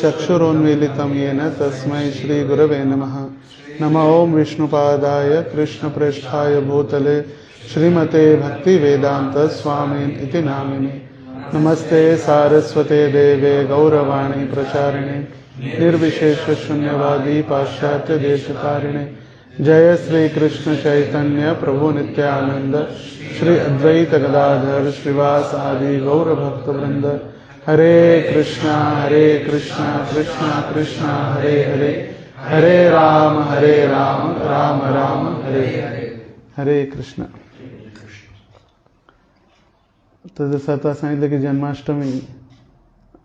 चक्षुरोन्मीलितं येन तस्मै श्रीगुरवे नमः। नमः ओं विष्णुपादाय कृष्णप्रेष्ठाय भूतले श्रीमते भक्तिवेदांत स्वामिन् इति नामिने। नमस्ते सारस्वते देवे गौरवाणी प्रचारिणे निर्विशेष शून्यवादी पाश्चात्य देशकारिणे। जय श्री कृष्ण चैतन्य प्रभु नित्यानंद श्री अद्वैत गदाधर श्रीवास आदि गौर भक्त वृंद। हरे कृष्णा कृष्णा कृष्णा हरे हरे, हरे राम राम राम हरे हरे। हरे कृष्ण। तर जसं आता सांगितलं की जन्माष्टमी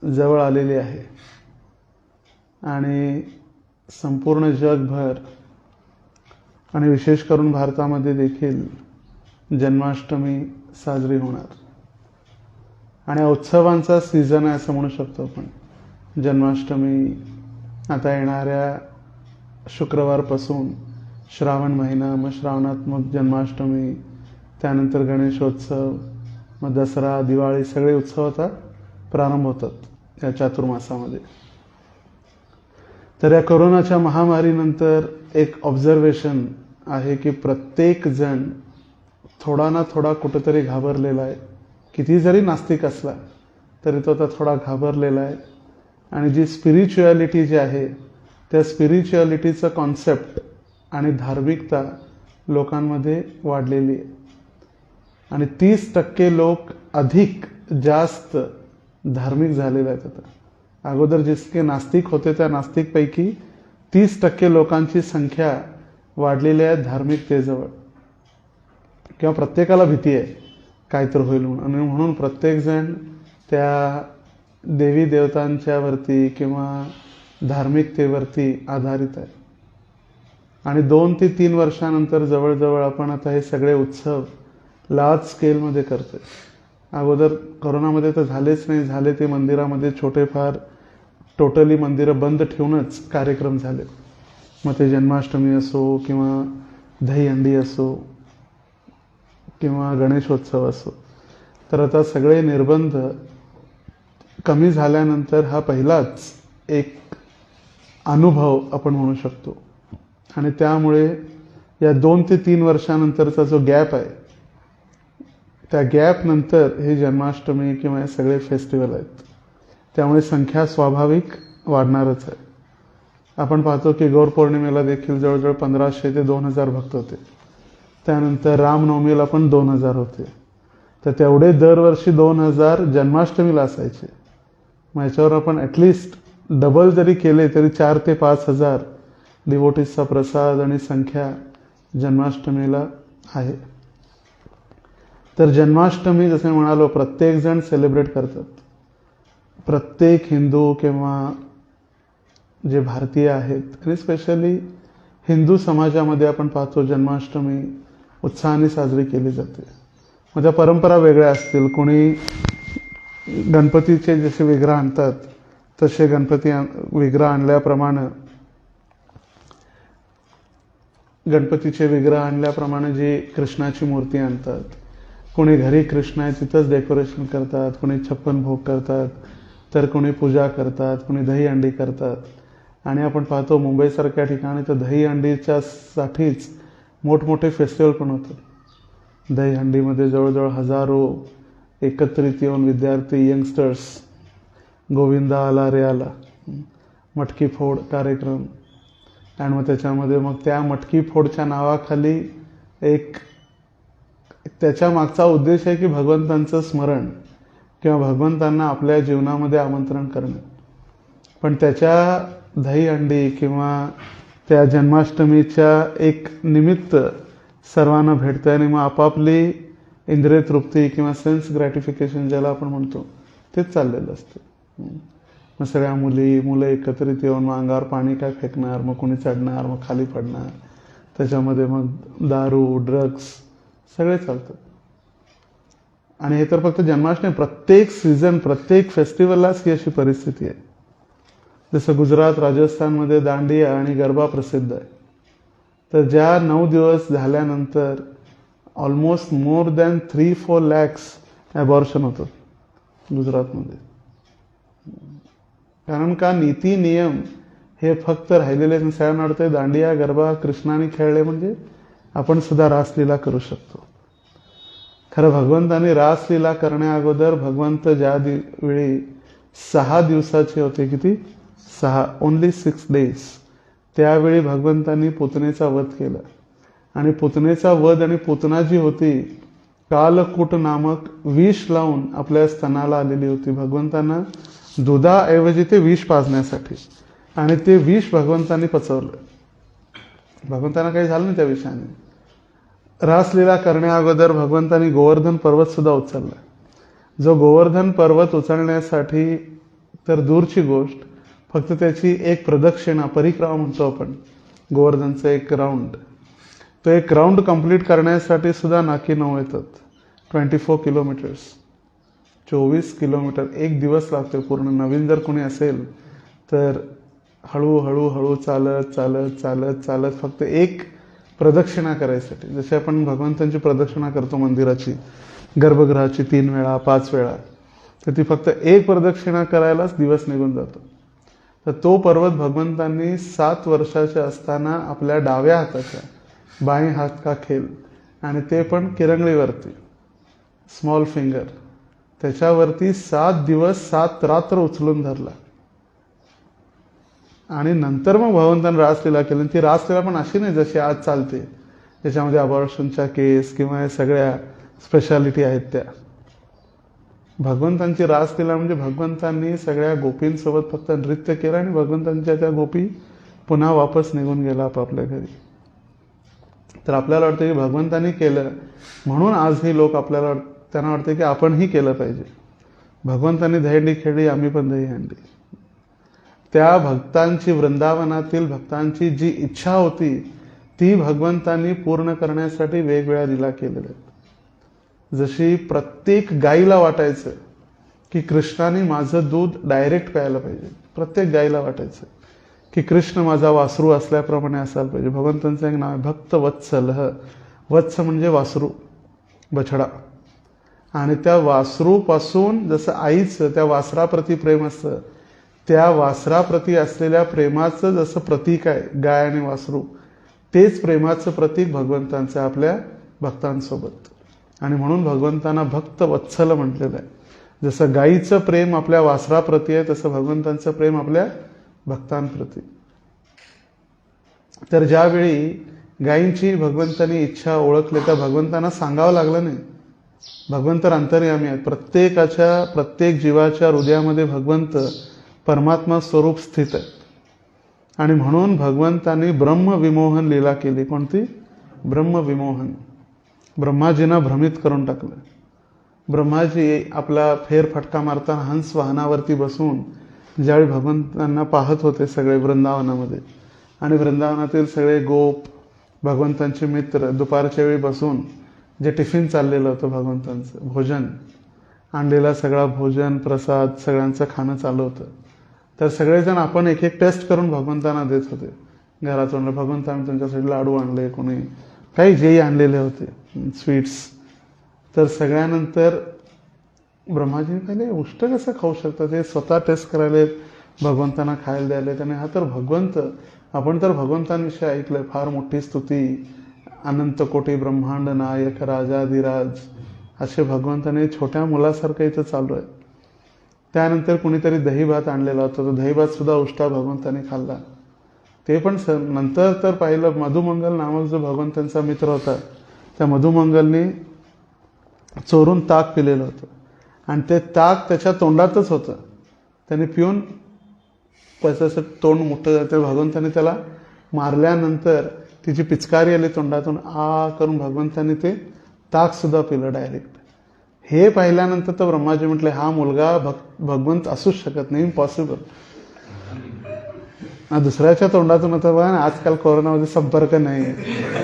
जवळ आलेली आहे आणि संपूर्ण जगभर आणि विशेष करून भारतामध्ये देखील जन्माष्टमी साजरी होणार आणि उत्सवांचा सीझन आहे असं म्हणू शकतो आपण। जन्माष्टमी आता येणाऱ्या शुक्रवारपासून श्रावण महिना, मग श्रावणात मग जन्माष्टमी, त्यानंतर गणेशोत्सव, मग दसरा, दिवाळी, सगळे उत्सव आता प्रारंभ होतात या चातुर्मासामध्ये। तर या कोरोनाच्या महामारीनंतर एक ऑब्झर्वेशन आहे की प्रत्येक जण थोडा ना थोडा कुठेतरी घाबरलेला आहे। किती जरी नास्तिक असला तरी तो आता थोडा घाबरलेला आहे आणि जी स्पिरिच्युअलिटी जी आहे त्या स्पिरिच्युअलिटीचं कॉन्सेप्ट आणि धार्मिकता लोकांमध्ये वाढलेली आहे आणि 30% लोक अधिक जास्त धार्मिक झालेले आहेत आता। अगोदर जितके नास्तिक होते त्या नास्तिकपैकी 30% लोकांची संख्या वाढलेली आहे धार्मिकतेजवळ, किंवा प्रत्येकाला भीती आहे काय तर होईल म्हणून, आणि म्हणून प्रत्येकजण त्या देवी देवतांच्या वरती किंवा धार्मिकतेवरती आधारित आहे। आणि 2 ते 3 वर्षानंतर जवळजवळ आपण आता हे सगळे उत्सव लार्ज स्केलमध्ये करतोय। अगोदर कोरोनामध्ये तर झालेच नाही, झाले ते मंदिरामध्ये छोटेफार टोटली मंदिरं बंद ठेवूनच कार्यक्रम झाले, मग ते जन्माष्टमी असो किंवा दहीहंडी असो किंवा गणेशोत्सव असो। तर आता सगळे निर्बंध कमी झाल्यानंतर हा पहिलाच एक अनुभव आपण म्हणू शकतो आणि त्यामुळे या 2 ते 3 वर्षानंतरचा जो गॅप आहे त्या गॅप नंतर हे जन्माष्टमी किंवा हे सगळे फेस्टिवल आहेत, त्यामुळे संख्या स्वाभाविक वाढणारच आहे। आपण पाहतो की गौर पौर्णिमेला देखील जवळजवळ 1500 ते 2000 भक्त होते, त्यानंतर रामनवमीला पण 2000 होते, तर तेवढे दरवर्षी 2000 जन्माष्टमीला असायचे। मग याच्यावर आपण ॲटलिस्ट डबल जरी केले तरी 4 ते 5000 डिवोटीजचा प्रसाद आणि संख्या जन्माष्टमीला आहे। तर जन्माष्टमी जसे म्हणालो प्रत्येकजण सेलिब्रेट करतात, प्रत्येक हिंदू किंवा जे भारतीय आहेत आणि स्पेशली हिंदू समाजामध्ये आपण पाहतो जन्माष्टमी उत्साहाने साजरी केली जाते। मग त्या परंपरा वेगळ्या असतील, कोणी गणपतीचे जसे विग्रह आणतात तसे गणपती विग्रह आणल्याप्रमाणे जी कृष्णाची मूर्ती आणतात, कोणी घरी कृष्ण आहे तिथंच डेकोरेशन करतात, कोणी 56 भोग करतात, तर कोणी पूजा करतात, कोणी दहीहंडी करतात। आणि आपण पाहतो मुंबईसारख्या ठिकाणी तर दहीहंडीच्या साठीच मोठमोठे फेस्टिवल पण होतात। दहीहंडीमध्ये जवळजवळ हजारो एकत्रित येऊन विद्यार्थी, यंगस्टर्स, गोविंदा आला रे आला, मटकी फोड कार्यक्रम, आणि मग त्याच्यामध्ये मग त्या मटकी फोडच्या नावाखाली एक त्याच्या मागचा उद्देश आहे की भगवंतांचं स्मरण किंवा भगवंतांना आपल्या जीवनामध्ये आमंत्रण करणे। पण त्याच्या दहीहंडी किंवा त्या जन्माष्टमीच्या एक निमित्त सर्वांना भेटतं आणि मग आपापली इंद्रिय तृप्ती किंवा सेन्स ग्रॅटिफिकेशन ज्याला आपण म्हणतो तेच चाललेलं असतं। मग सगळ्या मुलं एकत्रित येऊन मग अंगावर पाणी काय फेकणार, मग कोणी चढणार, मग खाली पडणार, त्याच्यामध्ये मग दारू, ड्रग्स सगळे चालतात। आणि हे तर फक्त जन्माष्टमी, प्रत्येक सीझन, प्रत्येक फेस्टिवललाच ही अशी परिस्थिती आहे। जसं गुजरात, राजस्थानमध्ये दांडिया आणि गरबा प्रसिद्ध आहे, तर ज्या 9 दिवस झाल्यानंतर almost more than 3-4 lakhs abortion होतं गुजरातमध्ये। कारण का नीती नियम हे फक्त राहिलेले सगळ्यांना वाटते दांडिया गरबा कृष्णाने खेळले म्हणजे आपण सुद्धा रासलीला करू शकतो. खरं भगवंतानी रासलीला करण्या अगोदर भगवंत ज्या वेळी 6 दिवसाचे होते, किती 6 ओन्ली 6 days, त्यावेळी भगवंतांनी पुतनेचा वध केला. आणि पुतनेचा वध आणि पुतना जी होती कालकूट नामक विष लावून आपल्या स्तनाला आलेली होती भगवंतांना दुधाऐवजी ते विष पाजण्यासाठी, आणि ते विष भगवंतांनी पचवलं. भगवंतांना काही झालं नाही त्या विषाने. रासलीला करण्या अगोदर भगवंतांनी गोवर्धन पर्वत सुद्धा उचलला. जो गोवर्धन पर्वत उचलण्यासाठी तर दूरची गोष्ट, फक्त त्याची एक प्रदक्षिणा परिक्रमा म्हणतो आपण गोवर्धनचं एक राऊंड, तो एक राऊंड कंप्लीट करण्यासाठी सुद्धा नाकी 9 येतात. 24 किलोमीटर्स, 24 किलोमीटर, एक दिवस लागतो पूर्ण. नवीन जर कोणी असेल तर हळूहळू चालत चालत चालत चालत फक्त एक प्रदक्षिणा करायसाठी, जसे आपण भगवंतांची प्रदक्षिणा करतो मंदिराची, गर्भगृहाची 3 वेळा 5 वेळा, तर ती फक्त एक प्रदक्षिणा करायलाच दिवस निघून जातो. तर तो पर्वत भगवंतांनी 7 वर्षाचे असताना आपल्या डाव्या हाताच्या बाई हात का खेल, आणि ते पण किरंगळीवरती स्मॉल फिंगर, त्याच्यावरती 7 दिवस 7 रात्र उचलून धरला. आणि नंतर मग भगवंतांनी रासलीला केली. ती रासलीला पण अशी नाही जशी आज चालते, त्याच्यामध्ये अबॉर्शनच्या केस किंवा सगळ्या स्पेशालिटी आहेत त्या. भगवंतांची रासलीला म्हणजे भगवंतांनी सगळ्या गोपींसोबत फक्त नृत्य केलं आणि भगवंतांच्या त्या गोपी पुन्हा वापस निघून गेला आपापल्या घरी. तर आपल्याला वाटतं की भगवंतांनी केलं म्हणून आज ही लोक आपल्याला त्यांना वाटते की आपणही केलं पाहिजे. भगवंतांनी दहीहंडी खेळली, आम्ही पण दहीहंडी. त्या भक्तांची, वृंदावनातील भक्तांची जी इच्छा होती ती भगवंतांनी पूर्ण करण्यासाठी वेगवेगळ्या लीला केलेल्या आहेत. जशी प्रत्येक गाईला वाटायचं की कृष्णाने माझं दूध डायरेक्ट प्यायला पाहिजे, प्रत्येक गाईला वाटायचं की कृष्ण माझा वासरू असल्याप्रमाणे असायला पाहिजे. भगवंतांचं एक नाव आहे भक्त वत्सल. वत्स म्हणजे वासरू, बछडा. आणि त्या वासरूपासून जसं आईचं त्या वासराप्रती प्रेम असतं, त्या वासराप्रती असलेल्या प्रेमाचं जसं प्रतीक आहे गाय आणि वासरू, तेच प्रेमाचं प्रतीक भगवंतांचं आपल्या भक्तांसोबत. आणि म्हणून भगवंतांना भक्त वत्सल म्हटलेलं आहे. जसं गाईचं प्रेम आपल्या वासराप्रती आहे तसं भगवंतांचं प्रेम आपल्या भक्तांप्रती. तर ज्यावेळी गायींची भगवंतांनी इच्छा ओळखली तर भगवंतांना सांगावं लागलं नाही. भगवंत अंतर्यामी आहेत. प्रत्येक जीवाच्या हृदयामध्ये भगवंत परमात्मा स्वरूप स्थित आहे. आणि म्हणून भगवंतांनी ब्रह्मविमोहन लीला केली. कोणती? ब्रह्मविमोहन. ब्रह्माजींना भ्रमित करून टाकलं. ब्रह्माजी आपला फेरफटका मारताना हंस वाहनावरती बसून ज्यावेळी भगवंतांना पाहत होते सगळे वृंदावनामध्ये, आणि वृंदावनातील सगळे गोप भगवंतांचे मित्र दुपारच्या वेळी बसून जे टिफिन चाललेलं होतं भगवंतांचं भोजन, आणलेला सगळा भोजन प्रसाद सगळ्यांचं खाणं चालू होतं. तर सगळेजण आपण एक एक टेस्ट करून भगवंतांना देत होते. घरातून भगवंत आम्ही तुमच्यासाठी लाडू आणले, कोणी काही जेही आणलेले होते स्वीट्स. तर सगळ्यानंतर ब्रह्माजीने पहिले उष्ट कसं खाऊ शकतात, हे स्वतः टेस्ट करायला भगवंतांना खायला द्यायला. त्याने हा तर भगवंत, आपण तर भगवंतांविषयी ऐकलंय फार मोठी स्तुती, अनंत कोटी ब्रह्मांड नायक राजाधिराज, असे भगवंताने छोट्या मुलासारखं इथं चालू आहे. त्यानंतर कुणीतरी दही भात आणलेला होता, तो दही भात सुद्धा उष्टा भगवंताने खाल्ला. ते पण नंतर तर पाहिलं मधुमंगल नामक जो भगवंतांचा मित्र होता, त्या मधुमंगलने चोरून ताक पिलेलं होतं आणि ते ताक त्याच्या तोंडातच होतं. त्याने पिऊन असं तोंड मोठं जातं. भगवंताने त्याला मारल्यानंतर तिची पिचकारी आली तोंडातून, आ करून भगवंताने ते ताक सुद्धा पिलं डायरेक्ट. हे पाहिल्यानंतर तर ब्रह्माजी म्हटले हा मुलगा भगवंत असूच शकत नाही, इम्पॉसिबल. दुसऱ्याच्या तोंडातून होतं बघा ना, आजकाल कोरोनामध्ये संपर्क नाही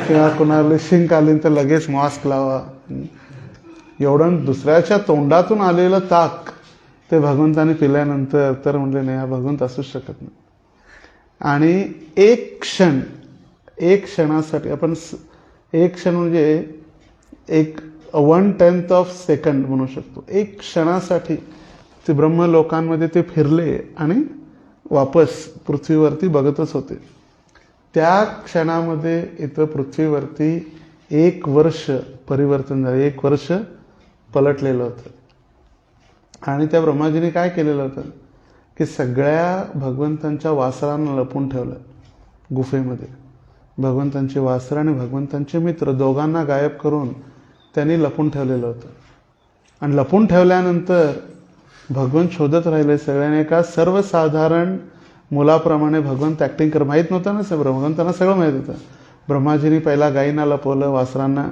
किंवा कोणाला शिंक आली तर लगेच मास्क लावा. एवढं दुसऱ्याच्या तोंडातून आलेलं ताक ते भगवंताने पिल्यानंतर तर म्हटले नाही, हा भगवंत असूच शकत नाही. आणि एक क्षणासाठी आपण, एक क्षण म्हणजे एक 1/10 ऑफ सेकंड म्हणू शकतो. एक क्षणासाठी ते ब्रह्मलोकांमध्ये ते फिरले आणि वापस पृथ्वीवरती बघतच होते. त्या क्षणामध्ये इथं पृथ्वीवरती 1 वर्ष परिवर्तन झालं, 1 वर्ष पलटलेलं होतं. आणि त्या ब्रह्माजीने काय केलेलं होतं की सगळ्या भगवंतांच्या वासरांना लपून ठेवलं गुफेमध्ये. भगवंतांचे वासर आणि भगवंतांचे मित्र दोघांना गायब करून त्यांनी लपून ठेवलेलं होतं. आणि लपून ठेवल्यानंतर भगवंत शोधत राहिले सगळ्यांनी. एका सर्वसाधारण मुलाप्रमाणे भगवंत ॲक्टिंग कर, माहीत नव्हतं ना, भगवंतांना सगळं माहीत होतं. ब्रह्माजींनी पहिला गायींना लपवलं, वासरांना,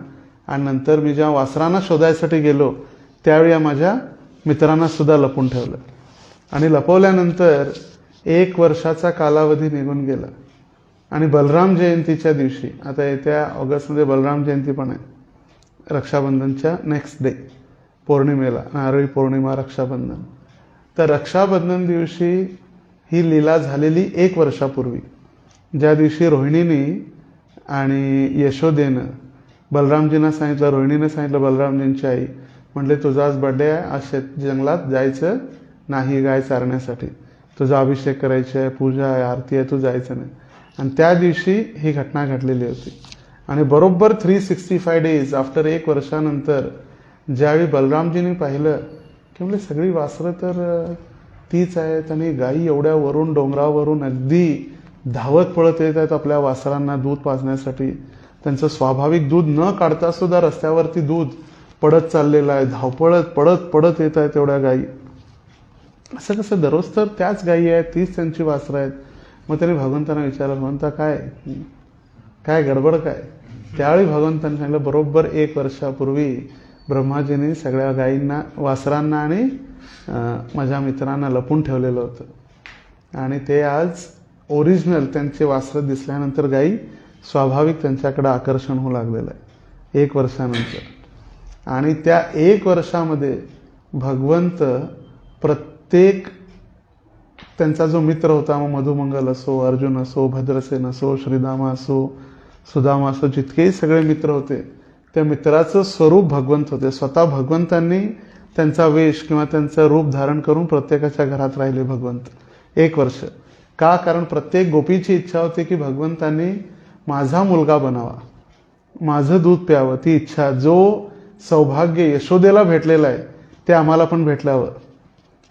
आणि नंतर मी जेव्हा वासरांना शोधायसाठी गेलो त्यावेळी माझ्या मित्रांना सुद्धा लपून ठेवलं. आणि लपवल्यानंतर 1 वर्षाचा कालावधी निघून गेला. आणि बलराम जयंतीच्या दिवशी, आता येत्या ऑगस्टमध्ये बलराम जयंती पण आहे, रक्षाबंधनच्या नेक्स्ट डे, पौर्णिमेला, नारळी पौर्णिमा, रक्षाबंधन. तर रक्षाबंधन दिवशी ही लीला झालेली 1 वर्षापूर्वी, ज्या दिवशी रोहिणीने आणि यशोदेनं बलरामजींना सांगितलं, रोहिणीनं सांगितलं बलरामजींची आई, म्हटले तुझा आज बर्थडे आहे, आज जंगलात जायचं नाही गाय चारण्यासाठी, तुझा अभिषेक करायचा आहे, पूजा आहे, आरती आहे, तू जायचं नाही. आणि त्या दिवशी ही घटना घडलेली होती. आणि बरोबर 365 डेज आफ्टर, 1 वर्षानंतर ज्यावेळी बलरामजींनी पाहिलं की म्हणजे सगळी वासरं तर तीच आहेत आणि गायी एवढ्या वरून डोंगरावरून अगदी धावत पळत येत आहेत आपल्या वासरांना दूध पाजण्यासाठी, त्यांचं स्वाभाविक दूध न काढता सुद्धा रस्त्यावरती दूध पडत चाललेलं आहे, धावपळत पडत येत आहेत एवढ्या गायी. असं कसं, दररोज तर त्याच गायी आहेत, तीच त्यांची वासरं आहेत. मग त्यांनी भगवंतांना विचारलं, भगवंता काय गडबड काय? त्यावेळी भगवंतांनी सांगितलं, बरोबर 1 वर्षापूर्वी ब्रह्माजींनी सगळ्या गायींना, वासरांना आणि माझ्या मित्रांना लपून ठेवलेलं होतं. आणि ते आज ओरिजिनल त्यांचे वासरं दिसल्यानंतर गायी स्वाभाविक त्यांच्याकडे आकर्षण होऊ लागलेलं आहे 1 वर्षानंतर. आणि त्या 1 वर्षामध्ये भगवंत प्रत्येक त्यांचा जो मित्र होता, मग मधुमंगल असो, अर्जुन असो, भद्रसेन असो, श्रीदामा असो, सुदामा असो, जितकेही सगळे मित्र होते, त्या मित्राचं स्वरूप भगवंत होते. स्वतः भगवंतांनी त्यांचा वेश किंवा त्यांचं रूप धारण करून प्रत्येकाच्या घरात राहिले भगवंत 1 वर्ष. का? कारण प्रत्येक गोपीची इच्छा होती की भगवंतांनी माझा मुलगा बनावा, माझं दूध प्यावं. ती इच्छा, जो सौभाग्य यशोदेला भेटलेलं आहे ते आम्हाला पण भेटल्यावर,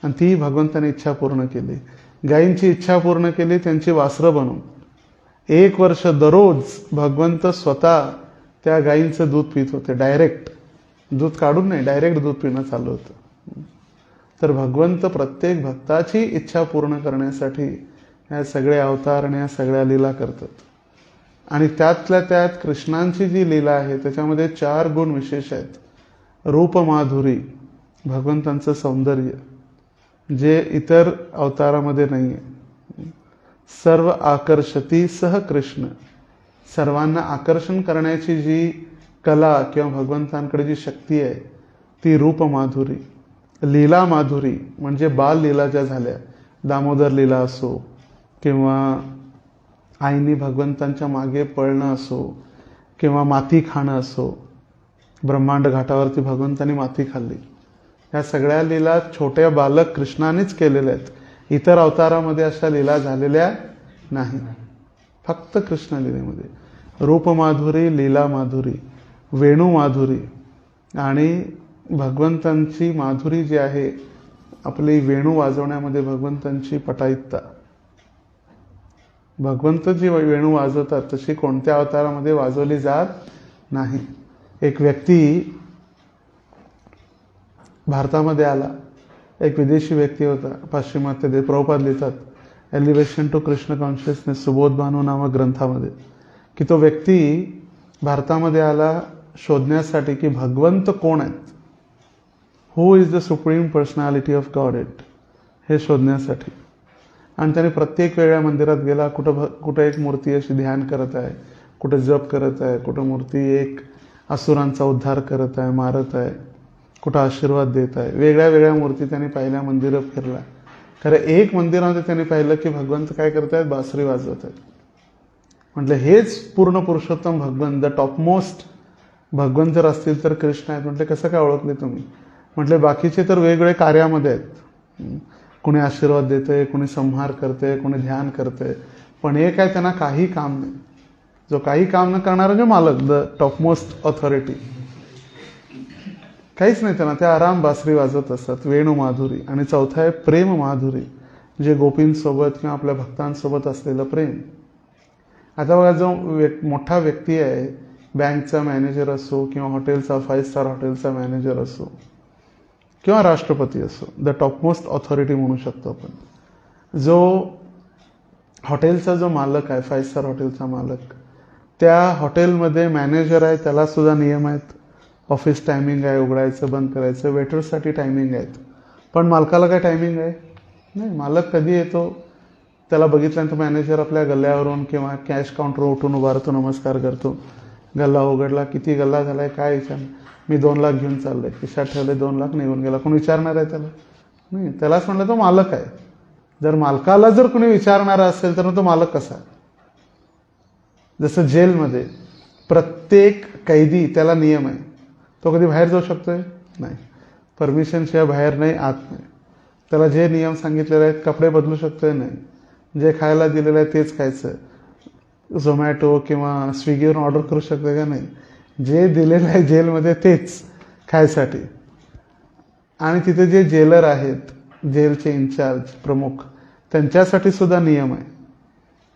आणि ती भगवंताने इच्छा पूर्ण केली. गायींची इच्छा पूर्ण केली, त्यांची वासरं बनवून 1 वर्ष दररोज भगवंत स्वतः त्या गायींचं दूध पित होते. डायरेक्ट दूध काढून नाही, डायरेक्ट दूध पिणं चालू होतं. तर भगवंत प्रत्येक भक्ताची इच्छा पूर्ण करण्यासाठी या सगळे अवतार आणि या सगळ्या लीला करतात. आणि त्यातल्या त्यात कृष्णांची जी लीला आहे त्याच्यामध्ये 4 गुण विशेष आहेत. रूपमाधुरी, भगवंतांचं सौंदर्य जे इतर अवतारामध्ये नाही आहे. सर्व आकर्षती सह कृष्ण, सर्वांना आकर्षण करण्याची जी कला किंवा भगवंतांकडे जी शक्ती आहे ती रूपमाधुरी. लीला माधुरी म्हणजे बाल लीला ज्या झाल्या, दामोदर लीला असो किंवा आईनी भगवंतांच्या मागे पळणं असो किंवा माती खाणं असो, ब्रह्मांड घाटावरती भगवंतांनी माती खाल्ली, ह्या सगळ्या लीला छोट्या बालक कृष्णानेच केलेल्या आहेत. इतर अवतारामध्ये अशा लीला झालेल्या नाही, फक्त कृष्ण लीलेमध्ये. रूपमाधुरी, लीला माधुरी, वेणुमाधुरी. आणि भगवंतांची माधुरी जी आहे, आपली वेणू वाजवण्यामध्ये भगवंतांची पटाईतता. भगवंत जी वेणू वाजवतात तशी कोणत्या अवतारामध्ये वाजवली जात नाही. एक व्यक्ती भारतामध्ये आला, एक विदेशी व्यक्ती होता, पाश्चिमात्य देश. प्रभुपाद लिहितात elevation to Krishna consciousness Subodh Bhanu नामक ग्रंथामध्ये की तो व्यक्ती भारतामध्ये आला शोधण्यासाठी की भगवंत कोण आहेत, who is the supreme personality of God it, हे शोधण्यासाठी. आणि त्याने प्रत्येक वेगळ्या मंदिरात गेला. कुठं एक मूर्ती अशी ध्यान करत आहे, कुठं जप करत आहे, कुठं मूर्ती एक असुरांचा उद्धार करत आहे, मारत आहे, कुठं आशीर्वाद देत आहे. वेगळ्या वेगळ्या मूर्ती त्याने पाहिल्या, मंदिरं फिरला. खरं एक मंदिरामध्ये त्याने पाहिलं की भगवंत काय करत आहेत, बासरी वाजवत आहेत. म्हटलं हेच पूर्ण पुरुषोत्तम भगवंत, द टॉपमोस्ट भगवंत जर असतील तर कृष्ण आहेत. म्हटलं कसं काय ओळखले तुम्ही? म्हटले बाकीचे तर वेगवेगळे कार्यामध्ये आहेत, कोणी आशीर्वाद देते, कोणी संहार करते, कोणी ध्यान करते, पण एक आहे त्यांना काही काम नाही. जो काही काम न करणारा जो मालक, द टॉपमोस्ट ऑथॉरिटी, काहीच नाही त्यांना. ते आराम बासरी वाजवत असतात, वेणू माधुरी. आणि चौथा आहे प्रेम माधुरी, जे गोपींसोबत किंवा आपल्या भक्तांसोबत असलेलं प्रेम. आता बघा, जो मोठा व्यक्ती आहे, बँकचा मॅनेजर असो किंवा हॉटेलचा 5 स्टार हॉटेलचा मॅनेजर असो किंवा राष्ट्रपती असो, द टॉपमोस्ट ऑथॉरिटी म्हणू शकतो आपण. जो हॉटेलचा जो मालक आहे, 5 स्टार हॉटेलचा मालक, त्या हॉटेलमध्ये मॅनेजर आहे, त्याला सुद्धा नियम आहेत. ऑफिस टायमिंग आहे, उघडायचं बंद करायचं. वेटर्ससाठी टायमिंग आहेत, पण मालकाला काय टायमिंग आहे? नाही. मालक कधी येतो त्याला बघितल्यानंतर मॅनेजर आपल्या गल्ल्यावरून किंवा कॅश काउंटर उठून उभा राहतो, नमस्कार करतो. गल्ला उघडला, किती गल्ला झालाय काय विचार, मी 2 लाख घेऊन चाललोय, खिशात ठेवले 2 लाख, निघून गेला. कोणी विचारणार आहे त्याला? नाही. त्यालाच म्हणलं तो मालक आहे. जर मालकाला जर कोणी विचारणारा असेल तर तो मालक कसा? जसं जेलमध्ये प्रत्येक कैदी, त्याला नियम आहे. तो कधी बाहेर जाऊ शकतोय? नाही. परमिशन शिवाय बाहेर नाही, आत नाही. त्याला जे नियम सांगितलेले आहेत, कपडे बदलू शकतोय? नाही. जे खायला दिलेलं आहे तेच खायचं. झोमॅटो किंवा स्विगीवरून ऑर्डर करू शकतोय का? नाही. जे दिलेलं आहे जेलमध्ये तेच खायसाठी. आणि तिथे जे जेलर आहेत, जेलचे इन्चार्ज, प्रमुख, त्यांच्यासाठी सुद्धा नियम आहे.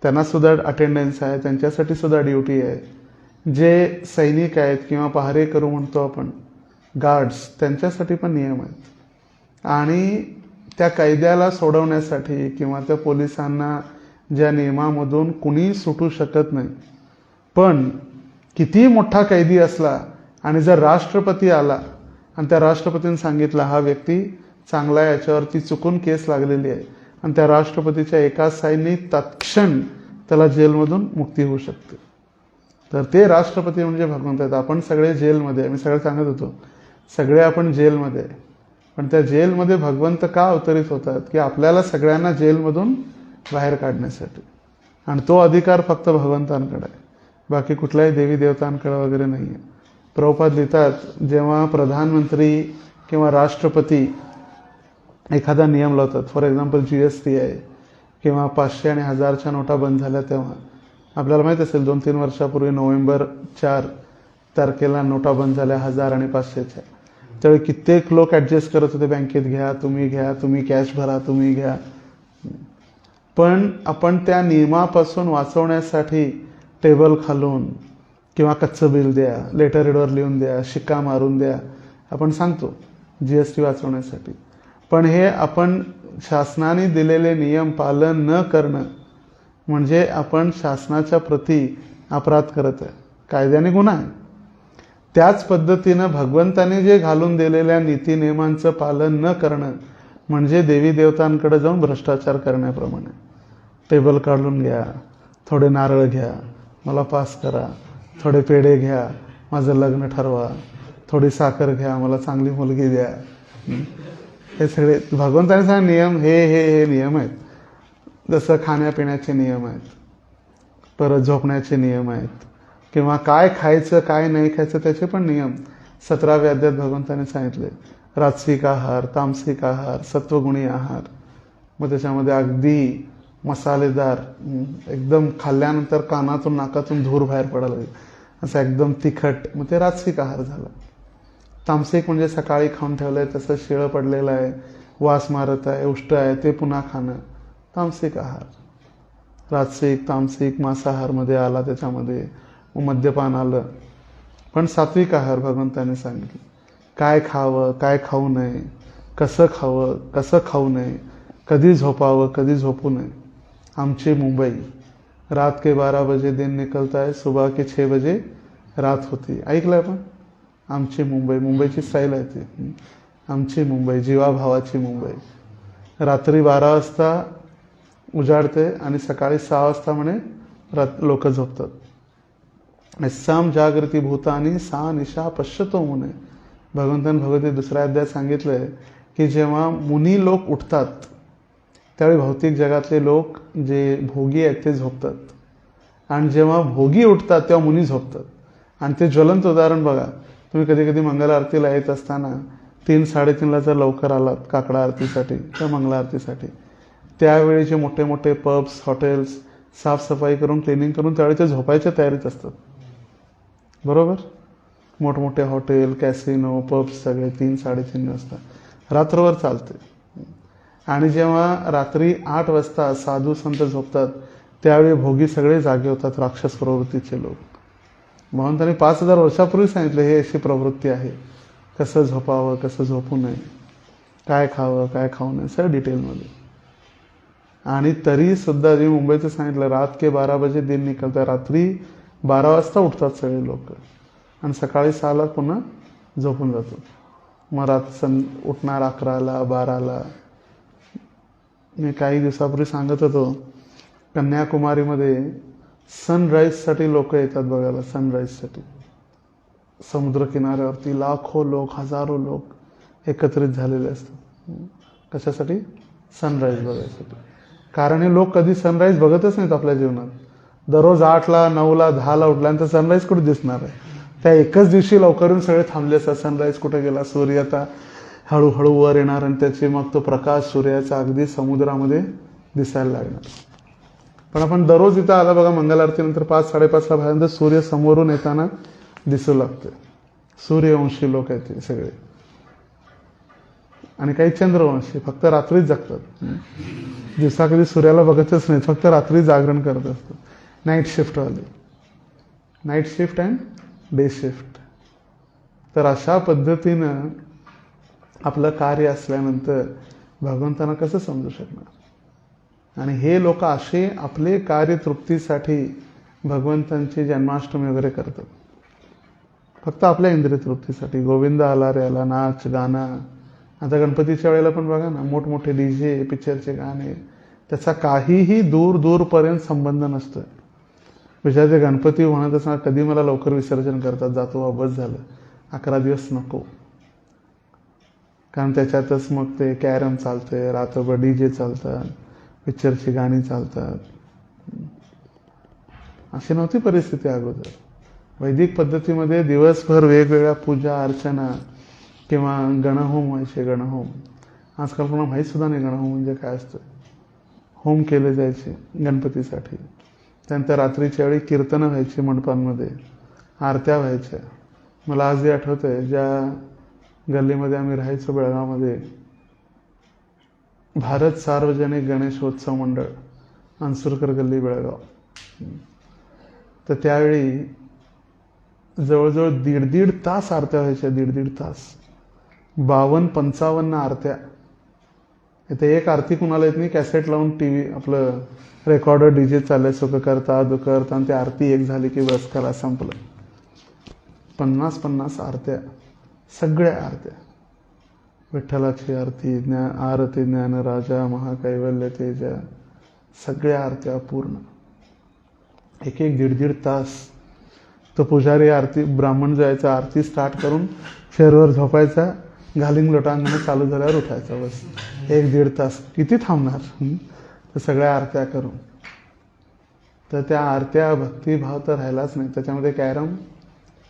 त्यांना सुद्धा अटेंडन्स आहे, त्यांच्यासाठी सुद्धा ड्युटी आहे. जे सैनिक आहेत किंवा पहारेकरू म्हणतो आपण, गार्ड्स, त्यांच्यासाठी पण नियम आहेत. आणि त्या कैद्याला सोडवण्यासाठी किंवा त्या पोलिसांना ज्या नियमामधून कुणी सुटू शकत नाही. पण किती मोठा कैदी असला आणि जर राष्ट्रपती आला आणि त्या राष्ट्रपतींनी सांगितलं हा व्यक्ती चांगला आहे, याच्यावरती चुकून केस लागलेली आहे, आणि त्या राष्ट्रपतीच्या एकाच साईननी तत्क्षण त्याला जेलमधून मुक्ती होऊ शकते. तर ते राष्ट्रपती म्हणजे भगवंत आहेत. आपण सगळे जेलमध्ये, मी सगळं सांगत होतो, सगळे आपण जेलमध्ये आहे. पण त्या जेलमध्ये भगवंत का अवतरित होतात? की आपल्याला सगळ्यांना जेलमधून बाहेर काढण्यासाठी. आणि तो अधिकार फक्त भगवंतांकडे आहे, बाकी कुठल्याही देवी देवतांकडे वगैरे नाही आहे. प्रभुपाद लिहितात, जेव्हा प्रधानमंत्री किंवा राष्ट्रपती एखादा नियम लावतात, फॉर एक्झाम्पल GST आहे किंवा 500 आणि 1000च्या नोटा बंद झाल्या, तेव्हा आपल्याला माहीत असेल 2-3 वर्षापूर्वी नोव्हेंबर 4 तारखेला नोटा बंद झाल्या 1000 आणि 500च्या. त्यावेळी कित्येक लोक ॲडजस्ट करत होते, बँकेत घ्या, तुम्ही कॅश भरा, तुम्ही घ्या. पण आपण त्या नियमापासून वाचवण्यासाठी टेबल खालून किंवा कच्चं बिल द्या, लेटर हेडवर लिहून द्या, शिक्का मारून द्या, आपण सांगतो GST वाचवण्यासाठी. पण हे आपण शासनाने दिलेले नियम पालन न करणं म्हणजे आपण शासनाच्या प्रती अपराध करत आहे, कायद्याने गुन्हा आहे. त्याच पद्धतीनं भगवंताने जे घालून दिलेल्या नीती नियमांचं पालन न करणं म्हणजे देवी देवतांकडे जाऊन भ्रष्टाचार करण्याप्रमाणे. टेबल काढून घ्या, थोडे नारळ घ्या, मला पास करा, थोडे पेढे घ्या, माझं लग्न ठरवा, थोडी साखर घ्या, मला चांगली मुलगी द्या. हे सगळे भगवंताने सांगितले नियम, हे नियम आहेत. जसं खाण्यापिण्याचे नियम आहेत, परत झोपण्याचे नियम आहेत, किंवा काय खायचं काय नाही खायचं त्याचे पण नियम 17व्या अध्यायात भगवंताने सांगितले. राजसिक आहार, तामसिक आहार, सत्वगुणी आहार. मग त्याच्यामध्ये अगदी मसालेदार, एकदम खाल्ल्यानंतर कानातून नाकातून धूर बाहेर पडायला लागेल असं एकदम तिखट, मग ते राजसिक आहार झाला. तामसिक म्हणजे सकाळी खाऊन ठेवलं आहे तसं शिळं पडलेलं आहे, वास मारत आहे, उष्ट आहे, ते पुन्हा खाणं, तामसिक आहार. राजसिक, तामसिक, मांसाहारमध्ये आला त्याच्यामध्ये, मग मद्यपान आलं. पण सात्विक आहार भगवंताने सांगितलं, काय खावं काय खाऊ नये, कसं खावं कसं खाऊ नये, कधी झोपावं कधी झोपू नये. आमची मुंबई, रात के 12 बजे दिन निकलता है, सुबह के 6 बजे रात होती. ऐकलंय पण? आमची मुंबई, मुंबईची स्टाईल आहे ती. आमची मुंबई, जीवाभावाची मुंबई. रात्री 12 वाजता उजाडते आणि सकाळी 6 वाजता म्हणे लोक झोपतात. यस्साम जागृती भूतानी सा निशा पश्यतो मुने. भगवंतान भगवती 2ऱ्या अध्यायात सांगितलंय की जेव्हा मुनी लोक उठतात त्यावेळी भौतिक जगातले लोक जे भोगी आहेत ते झोपतात, आणि जेव्हा भोगी उठतात तेव्हा मुनी झोपतात. आणि ते ज्वलंत उदाहरण बघा, तुम्ही कधी कधी मंगल आरतीला येत असताना 3-3:30ला जर लवकर आलात काकडा आरतीसाठी किंवा मंगला आरतीसाठी, त्यावेळीचे मोठे मोठे पब्स, हॉटेल्स साफसफाई करून क्लिनिंग करून त्यावेळेच्या झोपायच्या तयारीत असतात. बरोबर? मोठमोठे हॉटेल, कॅसिनो, पब्स सगळे 3-3:30 वाजता रात्रभर चालते. आणि जेव्हा रात्री 8 वाजता साधू संत झोपतात त्यावेळी भोगी सगळे जागे होतात, राक्षस प्रवृत्तीचे लोक. म्हणून त्यांनी 5000 वर्षापूर्वी सांगितलं हे अशी प्रवृत्ती आहे, कसं झोपावं, कसं झोपू नये, काय खावं, काय खाऊ नये, सगळं डिटेलमध्ये. आणि तरी सुद्धा जे मुंबईचं सांगितलं, रात के 12 बजे दिन निकलतं, रात्री 12 वाजता उठतात सगळे लोक आणि सकाळी 6ला पुन्हा झोपून जातो. मग उठणार 11ला 12ला. मी काही दिवसापूर्वी सांगत होतो, कन्याकुमारीमध्ये सनराईजसाठी लोक येतात बघायला. सनराईजसाठी समुद्रकिनाऱ्यावरती लाखो लोक, हजारो लोक एकत्रित झालेले असतात. कशासाठी? सनराईज बघायसाठी. कारण हे लोक कधी सनराईज बघतच नाहीत आपल्या जीवनात. दररोज 8ला 9ला 10ला उठल्यानंतर सनराईज कुठे दिसणार आहे? त्या एकच दिवशी लवकर येऊन सगळे थांबले असतात. सनराईज कुठे गेला? सूर्य आता हळूहळू वर येणार आणि त्याचे मग तो प्रकाश सूर्याचा अगदी समुद्रामध्ये दिसायला लागणार. पण आपण दररोज इथं आला बघा, मंगल आरतीनंतर 5-5:30ला बाहेर सूर्य समोरून येताना दिसू लागते. सूर्यवंशी लोक आहेत ते सगळे. आणि काही चंद्रवंशी फक्त रात्रीच जगतात. दिवसा कधी सूर्याला बघतच नाहीत, फक्त रात्री जागरण करत असतात. नाईट शिफ्टवाले, night shift and day shift. तर अशा पद्धतीनं आपलं कार्य असल्यानंतर भगवंतांना कसं समजू शकणार? आणि हे लोक असे आपले कार्य तृप्तीसाठी भगवंतांची जन्माष्टमी वगैरे करतात, फक्त आपल्या इंद्रिय तृप्तीसाठी. गोविंद आला रे आला, नाच गाणं. आता गणपतीच्या वेळेला पण बघा ना, मोठमोठे डीजे, पिक्चरचे गाणे, त्याचा काहीही दूर दूरपर्यंत संबंध नसतोय. विचारते गणपती म्हणत असणार, कधी मला लवकर विसर्जन करतात, जातो बस झालं, 11 दिवस नको. कारण त्याच्यातच मग ते कॅरम चालते, रात्रभर डीजे चालतात, पिक्चरची गाणी चालतात. अशी नव्हती परिस्थिती अगोदर. वैदिक पद्धतीमध्ये दिवसभर वेगवेगळ्या पूजा अर्चना किंवा गणहोम व्हायचे. गणहोम आजकाल कोणाला माहीत सुद्धा नाही गणहोम म्हणजे काय असतं. होम केले जायचे गणपतीसाठी. त्यानंतर रात्रीच्या वेळी कीर्तनं व्हायची मंडपांमध्ये, आरत्या व्हायच्या. मला आजही आठवतंय, ज्या गल्लीमध्ये आम्ही राहायचो बेळगावमध्ये, भारत सार्वजनिक गणेशोत्सव मंडळ, अंसुरकर गल्ली बेळगाव. तर त्यावेळी जवळजवळ 1.5 तास आरत्या व्हायच्या. 1.5 तास, 52-55 आरत्या. इथे एक आरती कुणाला येत नाही, कॅसेट लावून TV आपलं रेकॉर्डर डीजे चाललंय, सुख करता दुःख करता, आणि ती आरती एक झाली की बस करा, संपलं. 50 आरत्या, सगळ्या आरत्या. विठ्ठलाची आरती, आरती ज्ञानराजा महाकैवल्य तेजा, सगळ्या आरत्या पूर्ण. एक 1.5 तास. तो पुजारी आरती, ब्राह्मण जायचा, आरती स्टार्ट करून चेअरवर झोपायचा, घालिंग लोटांगण चालू झाल्यावर उठायचा, बस. 1.5 तास किती थांबणार? तर सगळ्या आरत्या करून. तर त्या आरत्या भक्तिभाव तर राहिलाच नाही. त्याच्यामध्ये कॅरम,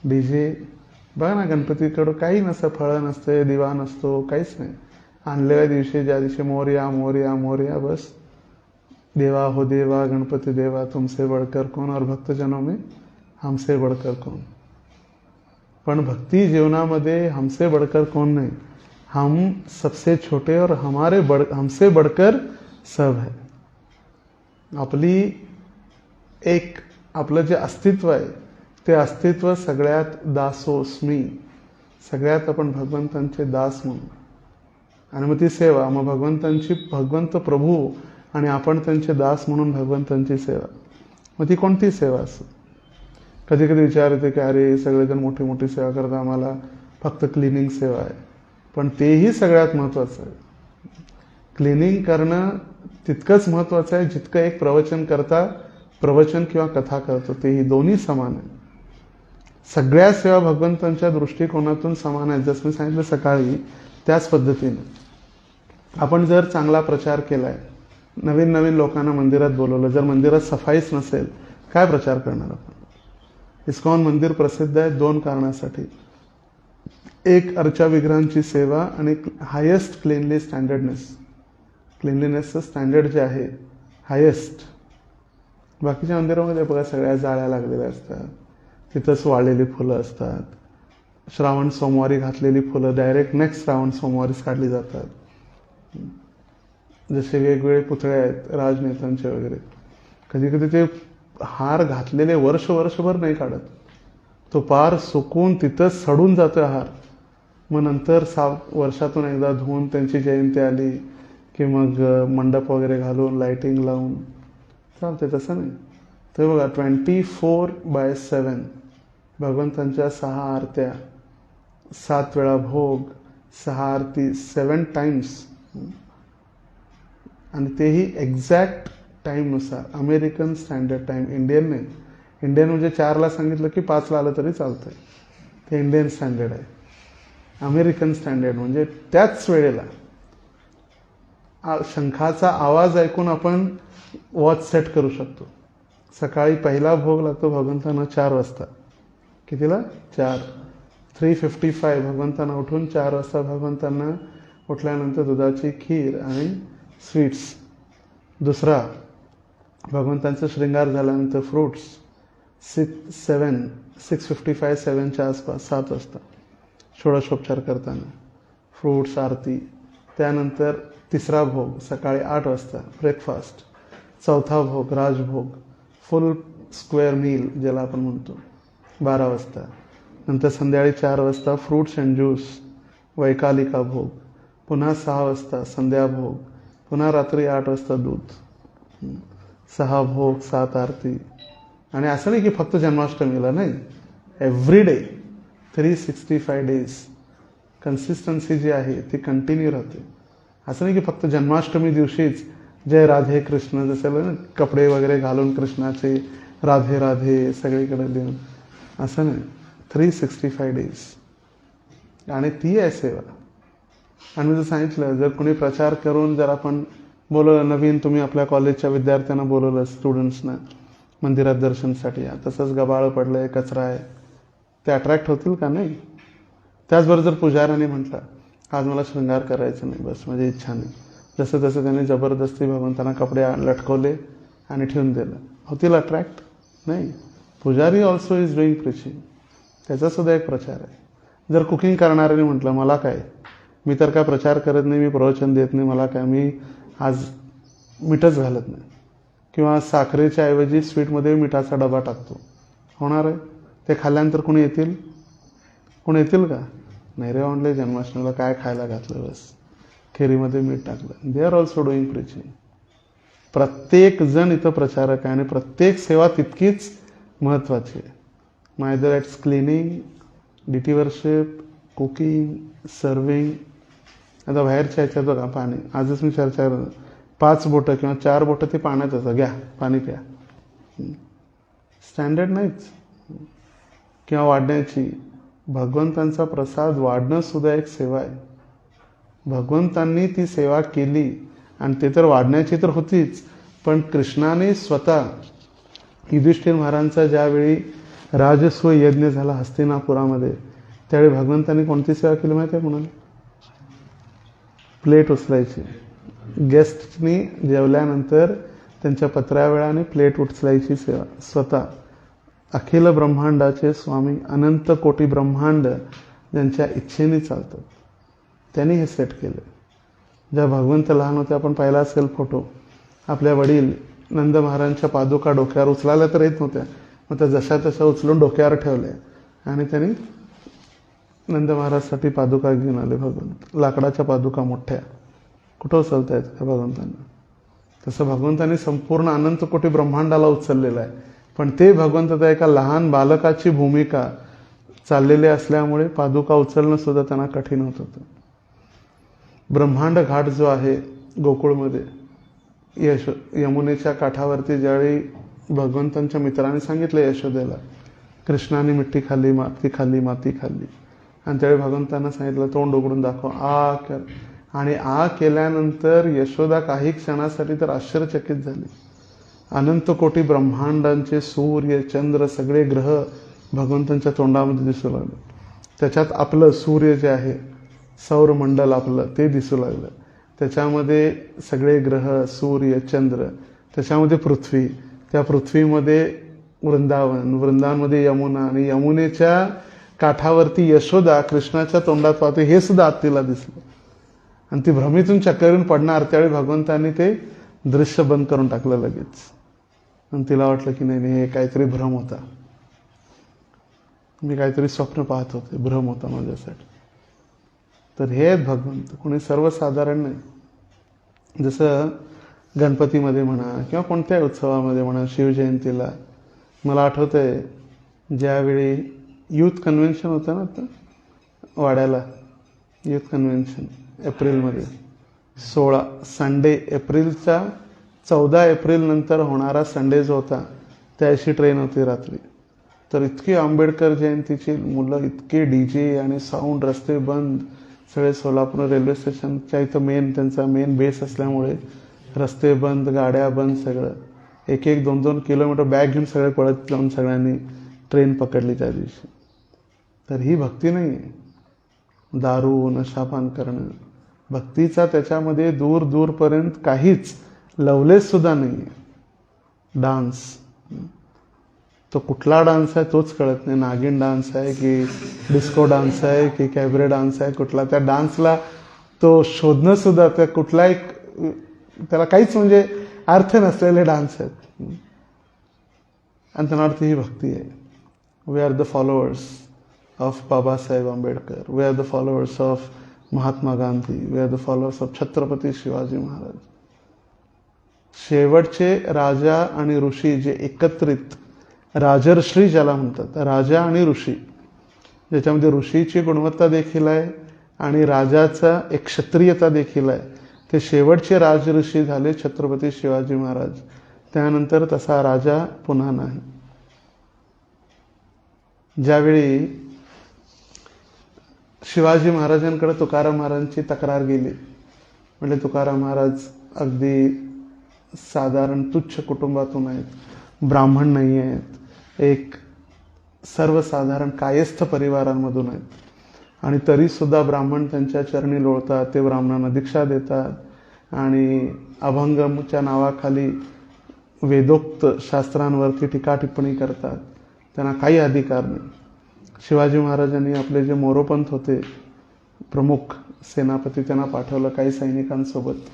डीजे. बघा ना, गणपतीकडं काही नसतं, फळं नसते, दिवा नसतो, काहीच नाही. आणलेल्या दिवशी, ज्या दिवशी मोरया मोरया मोरया, बस. देवा हो देवा गणपती देवा, तुमसे बढ़कर कौन, और भक्तजनों में हमसे बढ़कर कौन. पण भक्ती जीवनामध्ये हमसे बढ़कर कौन नाही, हम सबसे छोटे और हमसे बढ़कर सब है. आपलं जे अस्तित्व आहे, ते अस्तित्व सगळ्यात दासोस्मी, सगळ्यात आपण भगवंतांचे दास म्हणून. आणि मग ती सेवा, मग भगवंत प्रभू आणि आपण त्यांचे दास म्हणून भगवंतांची सेवा. मग ती कोणती सेवा असते? कधी कधी विचार येते की अरे सगळेजण मोठी मोठी सेवा करतात, आम्हाला फक्त क्लिनिंग सेवा आहे. पण तेही सगळ्यात महत्त्वाचं आहे. क्लिनिंग करणं तितकंच महत्त्वाचं आहे जितकं एक प्रवचन किंवा कथा करतो, तेही दोन्ही समान आहे. सगळ्या सेवा भगवंतांच्या दृष्टिकोनातून समान आहेत. जसं मी सांगितलं सकाळी, त्याच पद्धतीने आपण जर चांगला प्रचार केलाय, नवीन नवीन लोकांना मंदिरात बोलवलं, जर मंदिरात सफाईच नसेल, काय प्रचार करणार आपण? इस्कॉन मंदिर प्रसिद्ध आहे 2 कारणासाठी. एक अर्चा विग्रहांची सेवा आणि हायेस्ट क्लिनलीनेसचं स्टँडर्ड जे आहे हायेस्ट. बाकीच्या मंदिरामध्ये बघा सगळ्या जाळ्या लागलेल्या असतात, तिथंच वाळलेली फुलं असतात, श्रावण सोमवारी घातलेली फुलं डायरेक्ट नेक्स्ट श्रावण सोमवारीच काढली जातात. जसे वेगवेगळे पुतळे आहेत राजनेत्यांचे वगैरे, कधी कधी ते हार घातलेले वर्षभर नाही काढत, तो पार सुकून तिथं सडून जातोय हार. मग नंतर वर्षातून एकदा धुवून त्यांची जयंती आली की मग मंडप वगैरे घालून लाइटिंग लावून चालते. तसं नाही. तर बघा 24/7 भगवंतांच्या 6 आरत्या, 7 वेळा भोग, 6 आरती, 7 टाइम्स, आणि तेही एक्झॅक्ट टाईमनुसार. अमेरिकन स्टँडर्ड टाईम, इंडियन नाही. इंडियन म्हणजे 4ला सांगितलं की 5ला आलं तरी चालतंय, ते इंडियन स्टँडर्ड आहे. अमेरिकन स्टँडर्ड म्हणजे त्याच वेळेला शंखाचा आवाज ऐकून आपण वॉच सेट करू शकतो. सकाळी पहिला भोग लागतो भगवंतांना 4 वाजता. कितीला? 4. 3:55 भगवंतांना उठून 4 वाजता भगवंतांना उठल्यानंतर दुधाची खीर आणि स्वीट्स. दुसरा भगवंतांचा शृंगार झाल्यानंतर फ्रूट्स. 6:55 7च्या आसपास, 7 वाजता षोडशोपचार करताना फ्रूट्स आरती. त्यानंतर तिसरा भोग सकाळी 8 वाजता ब्रेकफास्ट. चौथा भोग राजभोग, फुल स्क्वेअर मील ज्याला आपण म्हणतो, 12 वाजता. नंतर संध्याकाळी 4 वाजता फ्रूट्स अँड ज्यूस, वैकालिका भोग. पुन्हा 6 वाजता संध्या भोग. पुन्हा रात्री 8 वाजता दूध. 6 भोग, 7 आरती. आणि असं नाही की फक्त जन्माष्टमीला, नाही, एव्हरी डे 365 डेज कन्सिस्टन्सी जी आहे ती कंटिन्यू राहते. असं नाही की फक्त जन्माष्टमी दिवशीच जय राधे कृष्ण, जसं कपडे वगैरे घालून कृष्णाचे राधे राधे सगळीकडे देऊन, असं नाही. 365 डेज. आणि ती आहे सेवा. आणि मी जर सांगितलं, जर कोणी प्रचार करून जर आपण बोलवलं, नवीन तुम्ही आपल्या कॉलेजच्या विद्यार्थ्यांना बोलवलं, स्टुडंट्सना मंदिरात दर्शनसाठी, तसंच गबाळ पडलं आहे, कचरा आहे, ते अट्रॅक्ट होतील का? नाही. त्याचबरोबर जर पुजाऱ्याने म्हटलं आज मला शृंगार करायचं नाही, बस माझी इच्छा नाही, जसं तसं त्याने जबरदस्ती भगवंतांना कपडे लटकवले आणि ठेवून दिलं, होतील अट्रॅक्ट? नाही. पुजारी ऑल्सो इज डुईंग प्रिचिंग, त्याचासुद्धा एक प्रचार आहे. जर कुकिंग करणाऱ्याने म्हटलं मला काय, मी तर काय प्रचार करत नाही, मी प्रवचन देत नाही, मला काय, मी आज मीठच घालत नाही, किंवा साखरेच्या ऐवजी स्वीटमध्ये मिठाचा डबा टाकतो, होणार आहे? ते खाल्ल्यानंतर कोणी येतील? कोणी येतील का? नाही रे, ऑनलाईन जन्माष्टमीला काय खायला घातलं, बस खिरीमध्ये मीठ टाकलं. They are also doing preaching. प्रत्येक जण इथं प्रचारक आहे आणि प्रत्येक सेवा तितकीच महत्त्वाची आहे. Whether it's cleaning, deity worship, cooking, serving. आता बाहेरच्या ह्याच्यात बघा पाणी, आजच मी चर्चा 5 बोटं किंवा 4 बोटं ते पाण्यात असं, घ्या पाणी प्या, स्टँडर्ड नाहीच. किंवा वाढण्याची, भगवंतांचा प्रसाद वाढणं सुद्धा एक सेवा आहे. भगवंतांनी ती सेवा केली आणि ते तर वाढण्याची तर होतीच, पण कृष्णाने स्वतः युधिष्ठिर महाराजांचा ज्यावेळी राजसूय यज्ञ झाला हस्तिनापुरामध्ये, त्यावेळी भगवंतांनी कोणती सेवा केली माहिती आहे? म्हणून प्लेट उचलायची. गेस्टनी जेवल्यानंतर त्यांच्या पत्रावेळाने प्लेट उचलायची सेवा. स्वतः अखिल ब्रह्मांडाचे स्वामी, अनंत कोटी ब्रह्मांड ज्यांच्या इच्छेने चालतात, त्यांनी हे सेट केलं. ज्या भगवंत लहान होते, आपण पाहिला असेल फोटो, आपल्या वडील नंद महाराजांच्या पादुका डोक्यावर उचलायला तर येत नव्हत्या, मग त्या जशा तशा उचलून डोक्यावर ठेवल्या आणि त्यांनी नंद महाराजसाठी पादुका घेऊन आले. भगवंत लाकडाच्या पादुका मोठ्या, कुठं उचलता येत त्या भगवंतांना? तसं भगवंतांनी संपूर्ण अनंत कोटी ब्रह्मांडाला उचललेलं आहे. पण ते भगवंत त्या एका लहान बालकाची भूमिका चाललेली असल्यामुळे पादुका उचलणं सुद्धा त्यांना कठीण होत होतं. ब्रह्मांड घाट जो आहे गोकुळमध्ये, यमुनेच्या काठावरती, ज्यावेळी भगवंतांच्या मित्रांनी सांगितलं यशोदेला, कृष्णाने मिठी खाल्ली, माती खाल्ली, माती खाल्ली, आणि त्यावेळी भगवंतांना सांगितलं तोंड उघडून दाखव, आ कर. आणि आ केल्यानंतर यशोदा काही क्षणासाठी तर आश्चर्यचकित झाली. अनंत कोटी ब्रह्मांडांचे सूर्य, चंद्र, सगळे ग्रह भगवंतांच्या तोंडामध्ये दिसू लागले. त्याच्यात आपलं सूर्य जे आहे, सौरमंडल आपलं ते दिसू लागलं. त्याच्यामध्ये सगळे ग्रह, सूर्य, चंद्र, त्याच्यामध्ये पृथ्वी, त्या पृथ्वीमध्ये वृंदावन, वृंदावनमध्ये यमुना, आणि यमुनेच्या काठावरती यशोदा कृष्णाच्या तोंडात पाहते, हे सुद्धा तिला दिसलं. आणि ती भ्रमीतून चक्करून पडणार, त्यावेळी भगवंतांनी ते दृश्य बंद करून टाकलं लगेच. आणि तिला वाटलं की नाही हे काहीतरी भ्रम होता, मी काहीतरी स्वप्न पाहत होते, भ्रम होता माझ्यासाठी. तर हे आहेत भगवंत, कोणी सर्वसाधारण नाही. जसं गणपतीमध्ये म्हणा किंवा कोणत्याही उत्सवामध्ये म्हणा, शिवजयंतीला मला आठवतंय ज्यावेळी यूथ कन्व्हेन्शन होतं ना, आता वाड्याला यूथ कन्व्हेन्शन एप्रिलमध्ये 16 संडे, एप्रिलचा 14 एप्रिल नंतर होणारा संडे जो होता, त्याची ट्रेन होती रात्री. तर इतकी आंबेडकर जयंतीची मुलं, इतके DJ आणि साऊंड, रस्ते बंद सगळे. सोलापूर रेल्वे स्टेशनच्या इथं त्यांचा मेन बेस असल्यामुळे रस्ते बंद, गाड्या बंद, सगळं. 1-1, 2-2 किलोमीटर बॅग घेऊन सगळे पळत जाऊन सगळ्यांनी ट्रेन पकडली त्या दिवशी. तर ही भक्ती नाही आहे. दारू, नशापान करणं, भक्तीचा त्याच्यामध्ये दूर दूरपर्यंत काहीच लवलेससुद्धा नाही आहे. डान्स, तो कुठला डान्स आहे तोच कळत नाही. नागिन डान्स आहे की डिस्को डान्स आहे की कॅबरे डान्स आहे, कुठला त्या डान्सला तो शोधणं सुद्धा, त्या कुठला एक त्याला काहीच म्हणजे अर्थ नसलेले डान्स आहेत. आणि त्यांना ही भक्ती आहे. We are the followers of Babasaheb Ambedkar, we are the followers of Mahatma Gandhi, we are the followers of Chhatrapati Shivaji Maharaj. शेवटचे राजा आणि ऋषी जे एकत्रित, राजर्षी ज्याला म्हणतात, राजा आणि ऋषी, ज्याच्यामध्ये ऋषीची गुणवत्ता देखील आहे आणि राजाचा एक क्षत्रियता देखील आहे, ते शेवटचे राजऋषी झाले छत्रपती शिवाजी महाराज. त्यानंतर तसा राजा पुन्हा नाही. ज्यावेळी शिवाजी महाराजांकडे तुकाराम महाराजांची तक्रार गेली, म्हणजे तुकाराम महाराज अगदी साधारण तुच्छ कुटुंबातून आहेत, ब्राह्मण नाही आहेत, एक सर्वसाधारण कायस्थ परिवारांमधून आहेत, आणि तरीसुद्धा ब्राह्मण त्यांच्या चरणी लोळतात, ते ब्राह्मणांना दीक्षा देतात आणि अभंगमच्या नावाखाली वेदोक्त शास्त्रांवरती टीका टिप्पणी करतात. त्यांना काही अधिकार नाही. शिवाजी महाराजांनी आपले जे मोरोपंत होते, प्रमुख सेनापती, त्यांना पाठवलं काही सैनिकांसोबत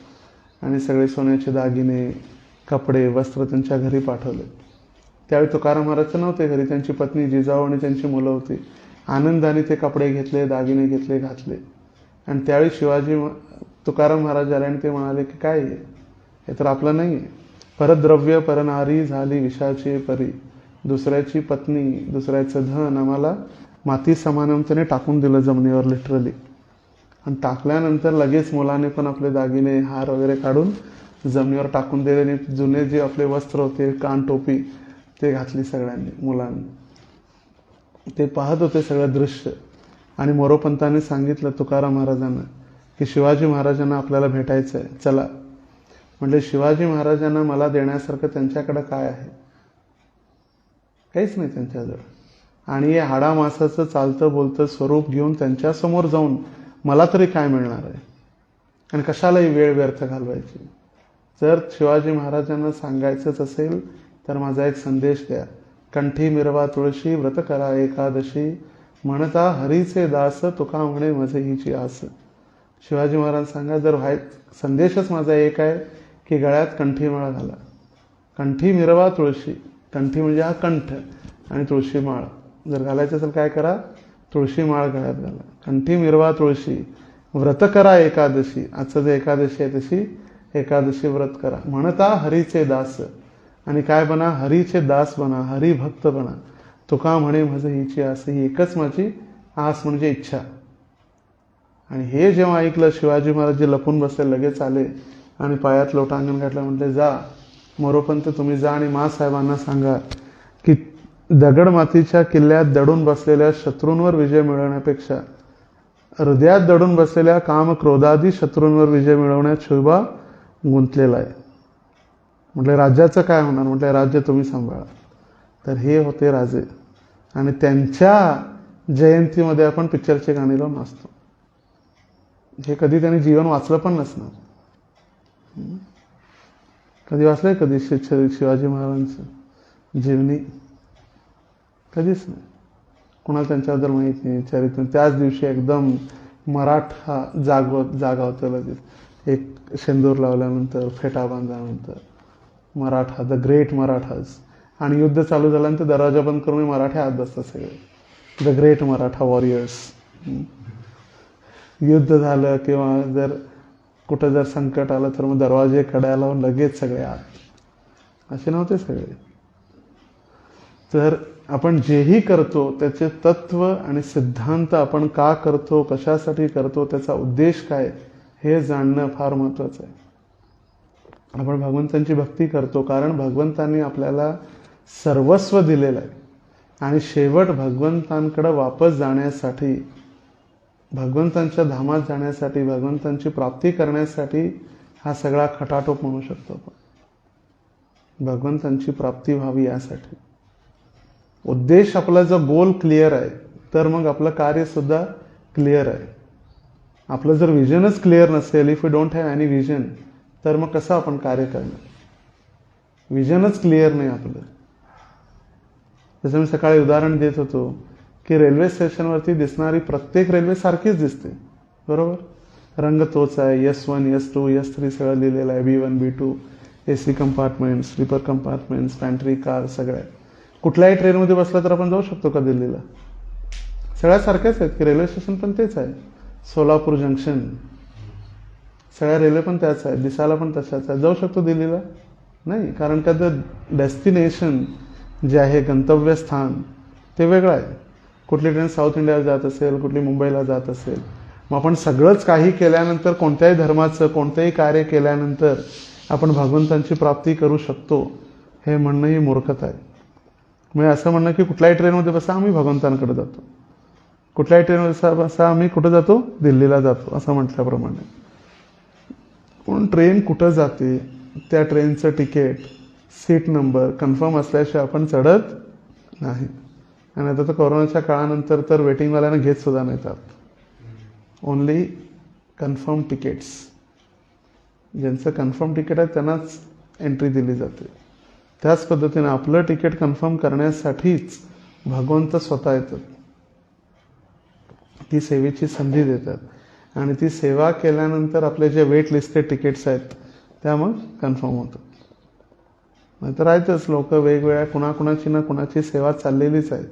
आणि सगळे सोन्याचे दागिने, कपडे, वस्त्र त्यांच्या घरी पाठवले. त्यावेळी तुकाराम महाराज नव्हते घरी, त्यांची पत्नी जिजाऊ आणि त्यांची मुलं होती. आनंदाने ते कपडे घेतले, दागिने घेतले, घातले. आणि त्यावेळी तुकाराम महाराज आले आणि ते म्हणाले की काय हे तर आपलं नाही आहे. परद्रव्य परनारी झाली विषाची परी, दुसऱ्याची पत्नी, दुसऱ्याचं धन आम्हाला माती समानतेने टाकून दिलं जमिनीवर, लिटरली. आणि टाकल्यानंतर लगेच मुलाने पण आपले दागिने, हार वगैरे काढून जमिनीवर टाकून दिले. जुने जे आपले वस्त्र होते, कान टोपी, ते घातली सगळ्यांनी, मुलांनी. ते पाहत होते सगळं दृश्य. आणि मोरोपंतांनी सांगितलं तुकाराम महाराजांना की शिवाजी महाराजांना आपल्याला भेटायचं आहे, चला. म्हणजे शिवाजी महाराजांना मला देण्यासारखं त्यांच्याकडं काय आहे? काहीच नाही त्यांच्याजवळ. आणि हे हाडामासाचं चालतं बोलतं स्वरूप घेऊन त्यांच्यासमोर जाऊन मला तरी काय मिळणार आहे? आणि कशालाही वेळ व्यर्थ घालवायची. जर शिवाजी महाराजांना सांगायचंच असेल तर माझा एक संदेश द्या. कंठी मिरवा तुळशी, व्रत करा एकादशी, म्हणता हरीचे दास, तुका म्हणे मजे हिची आस. शिवाजी महाराज सांगा, जर संदेशच माझा एक आहे की गळ्यात कंठीमाळा घाला. कंठी मिरवा तुळशी, कंठी म्हणजे हा कंठ, आणि तुळशी माळ जर घालायचं असेल काय करा, तुळशी माळ गळ्यात घाला. कंठी मिरवा तुळशी, व्रत करा एकादशी, आजचं जे एकादशी आहे तशी एकादशी व्रत करा. म्हणता हरीचे दास, आणि काय बना, हरीचे दास बना, हरिभक्त बना. तुका म्हणे माझं हिची आस, ही एकच माझी आस म्हणजे इच्छा. आणि हे जेव्हा ऐकलं, शिवाजी महाराज जे लपून बसले लगेच आले आणि पायात लोटांगण घातलं. म्हटले, जा मोरोपंत, तुम्ही जा आणि माँसाहेबांना सांगा की दगड मातीच्या किल्ल्यात दडून बसलेल्या शत्रूंवर विजय मिळवण्यापेक्षा हृदयात दडून बसलेल्या काम क्रोधादी शत्रूंवर विजय मिळवण्यात शोभा गुंतलेला आहे. म्हटले, राज्याचं काय होणार? म्हटले, राज्य तुम्ही सांभाळा. तर हे होते राजे, आणि त्यांच्या जयंतीमध्ये आपण पिक्चरची गाणी लावून नाचतो. हे कधी त्यांनी जीवन वाचलं पण नसणार. कधी वाचलंय कधी शिवाजी महाराजांचं जीवनी? कधीच नाही. कुणाला त्यांच्याबद्दल माहीत नाही, चरित्र. त्याच दिवशी एकदम मराठा जागा होतं लगेच. एक शेंदूर लावल्यानंतर, फेटा बांधल्यानंतर मराठा, द ग्रेट मराठाज. आणि युद्ध चालू झाल्यानंतर दरवाजा बंद करून मराठे आत बसतात सगळे, द ग्रेट मराठा वॉरियर्स. युद्ध झालं किंवा जर कुठं जर संकट आलं तर मग दरवाजे कड्या लावून लगेच सगळे आत. असे नव्हते सगळे. तर आपण जेही करतो त्याचे तत्व आणि सिद्धांत, आपण का करतो, कशासाठी करतो, त्याचा उद्देश काय, हे जाणणं फार महत्त्वाचं आहे. आपण भगवंतांची भक्ती करतो कारण भगवंतांनी आपल्याला सर्वस्व दिलेलं आहे आणि शेवट भगवंतांकडे वापस जाण्यासाठी, भगवंतांच्या धामात जाण्यासाठी, भगवंतांची प्राप्ती करण्यासाठी हा सगळा खटाटोप म्हणू शकतो आपण. भगवंतांची प्राप्ती व्हावी यासाठी. उद्देश आपला जर गोल क्लिअर आहे तर मग आपलं कार्यसुद्धा क्लिअर आहे. आपलं जर विजनच क्लिअर नसेल, if you don't have any vision, तर मग कसं आपण कार्य करणार? विजनच क्लिअर नाही आपलं. जसं मी सकाळी उदाहरण देत होतो की रेल्वे स्टेशनवरती दिसणारी प्रत्येक रेल्वे सारखीच दिसते, बरोबर? रंग तोच आहे. S1, S2, S3 सगळं लिहिलेलं आहे. B1, B2, AC compartment, sleeper compartments, pantry car सगळ्या. कुठल्याही ट्रेनमध्ये बसला तर आपण जाऊ शकतो का दिल्लीला? सगळ्या सारख्याच आहेत की. रेल्वे स्टेशन पण तेच आहे. सोलापूर जंक्शन, सगळ्या रेल्वे पण त्याच आहेत, दिसायला पण तशाच आहेत. जाऊ शकतो दिल्लीला? नाही, कारण का तर डेस्टिनेशन जे आहे, गंतव्यस्थान, ते वेगळं आहे. कुठली ट्रेन साऊथ इंडियाला जात असेल, कुठली मुंबईला जात असेल. मग आपण सगळंच काही केल्यानंतर, कोणत्याही धर्माचं कोणतंही कार्य केल्यानंतर आपण भगवंतांची प्राप्ती करू शकतो हे म्हणणं ही मूर्खता आहे. म्हणजे असं म्हणणं की कुठल्याही ट्रेनमध्ये बसा आम्ही भगवंतांकडे जातो, कुठल्याही ट्रेनमध्ये बसा आम्ही कुठं जातो, दिल्लीला जातो, असं म्हटल्याप्रमाणे. पण ट्रेन कुठं जाते, त्या ट्रेनचं तिकीट, सीट नंबर कन्फर्म असल्याशिवाय आपण चढत नाही. आणि आता तर कोरोनाच्या काळानंतर तर वेटिंगवाल्यांना घेत सुद्धा नाहीतात. Only confirm tickets. ज्यांचं कन्फर्म तिकीट आहे त्यांनाच एंट्री दिली जाते. त्याच पद्धतीने आपलं तिकीट कन्फर्म करण्यासाठीच भगवंत स्वतः येतात, ती सेवेची संधी देतात आणि ती सेवा केल्यानंतर आपले जे वेट लिस्टेड तिकीट्स आहेत त्या मग कन्फर्म होतात. नाहीतर आहेतच लोक वेगवेगळ्या, कुणाकुणाची ना कुणाची सेवा चाललेलीच आहे.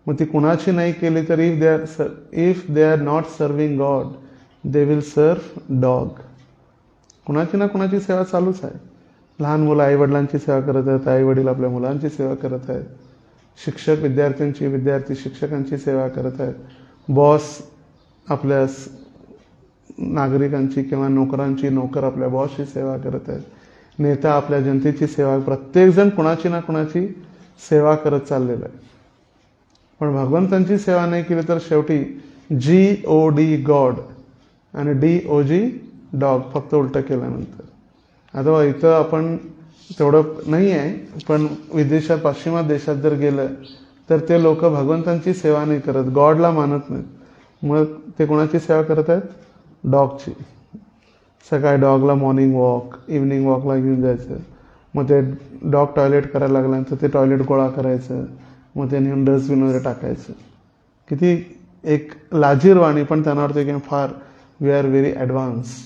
मग ती कुणाची नाही केली तर if they are not serving God they will serve dog. कुणाची ना कुणाची सेवा चालूच आहे. लहान मुलं आईवडिलांची सेवा करत आहेत, आईवडील आपल्या मुलांची सेवा करत आहेत, शिक्षक विद्यार्थ्यांची, विद्यार्थी शिक्षकांची सेवा करत आहेत, बॉस आपल्या नागरिकांची किंवा नोकरांची, नोकर आपल्या बॉसची सेवा करत आहेत, नेता आपल्या जनतेची सेवा. प्रत्येकजण कुणाची ना कुणाची सेवा करत चाललेला आहे. पण भगवंतांची सेवा नाही केली तर शेवटी GOD गॉड आणि DOG डॉग, फक्त उलटं केल्यानंतर. आता इथं आपण तेवढं नाही आहे, पण विदेशात, पाश्चिमात्य देशात जर गेलं तर ते लोक भगवंतांची सेवा नाही करत, गॉडला मानत नाहीत. मग ते कोणाची सेवा करत आहेत? डॉगची. सकाळी डॉगला मॉर्निंग वॉक, इव्हनिंग वॉकला घेऊन जायचं. मग ते डॉग टॉयलेट करायला लागल्यानंतर ते टॉयलेट गोळा करायचं, मग ते नेऊन डस्टबिन वगैरे टाकायचं. किती एक लाजीरवाणी, पण त्यांना वाटतं की far we R very advance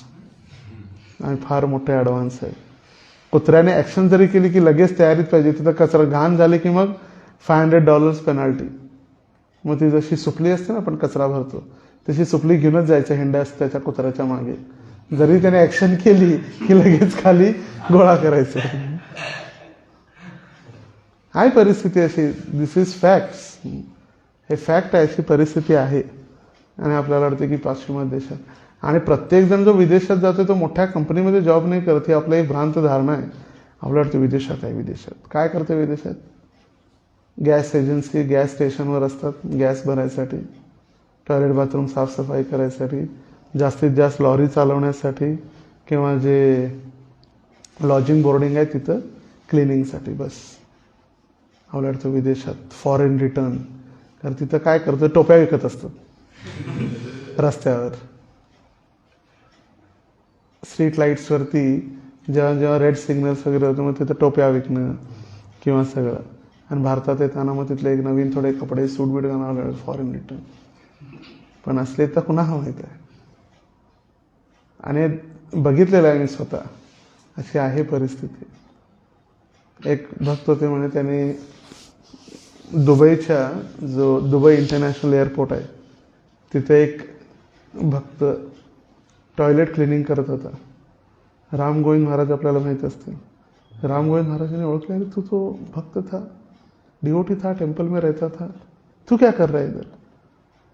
आणि फार मोठे ॲडव्हान्स आहे. कुत्र्याने ॲक्शन जरी केली की लगेच तयारीत पाहिजे. तिथं कचरा घाण झाली की मग $500 पेनल्टी. मग ती जशी सुपली असते ना, आपण कचरा भरतो तशी सुपली घेऊनच जायचं, हिंडास त्याच्या कुत्र्याच्या मागे. जरी त्याने ॲक्शन केली की लगेच खाली गोळा करायचं. आहे परिस्थिती अशी. दिस इज फॅक्ट्स. हे फॅक्ट आहे, अशी परिस्थिती आहे. आणि आपल्याला वाटतं की पाश्चिमात्य देशात, आणि प्रत्येकजण जो विदेशात जातो तो मोठ्या कंपनीमध्ये जॉब नाही करत, ही आपली एक भ्रांत धारणा आहे. आपल्याला वाटतं विदेशात आहे. विदेशात काय करते? विदेशात गॅस एजन्सी, गॅस स्टेशनवर असतात गॅस भरायसाठी, टॉयलेट बाथरूम साफसफाई करायसाठी, जास्तीत जास्त लॉरी चालवण्यासाठी, किंवा जे लॉजिंग बोर्डिंग आहे तिथं क्लिनिंगसाठी. बस आपल्याला वाटतं विदेशात. फॉरेन रिटर्न कारण तिथं काय करतं, टोप्या विकत असतात रस्त्यावर. स्ट्रीट लाईट्सवरती जेव्हा जेव्हा रेड सिग्नल्स वगैरे होते मग तिथं टोप्या विकणं किंवा सगळं. आणि भारतात येताना मग तिथले एक नवीन थोडे कपडे सूटबीट घालावं फॉरेन रिटर्न. पण असले तर कुणाला माहीत आहे. आणि बघितलेलं आहे मी स्वतः, अशी आहे परिस्थिती. एक भक्त होते म्हणे, त्याने दुबईच्या जो दुबई इंटरनॅशनल एअरपोर्ट आहे तिथे एक भक्त टॉयलेट क्लिनिंग करत होता. राम गोविंद महाराज आपल्याला माहीत असतील. राम गोविंद महाराज ने ओळखले, अरे तू तो भक्त था, डिवोटी था, टेम्पल में रहता था, तू क्या कर रहा है इधर?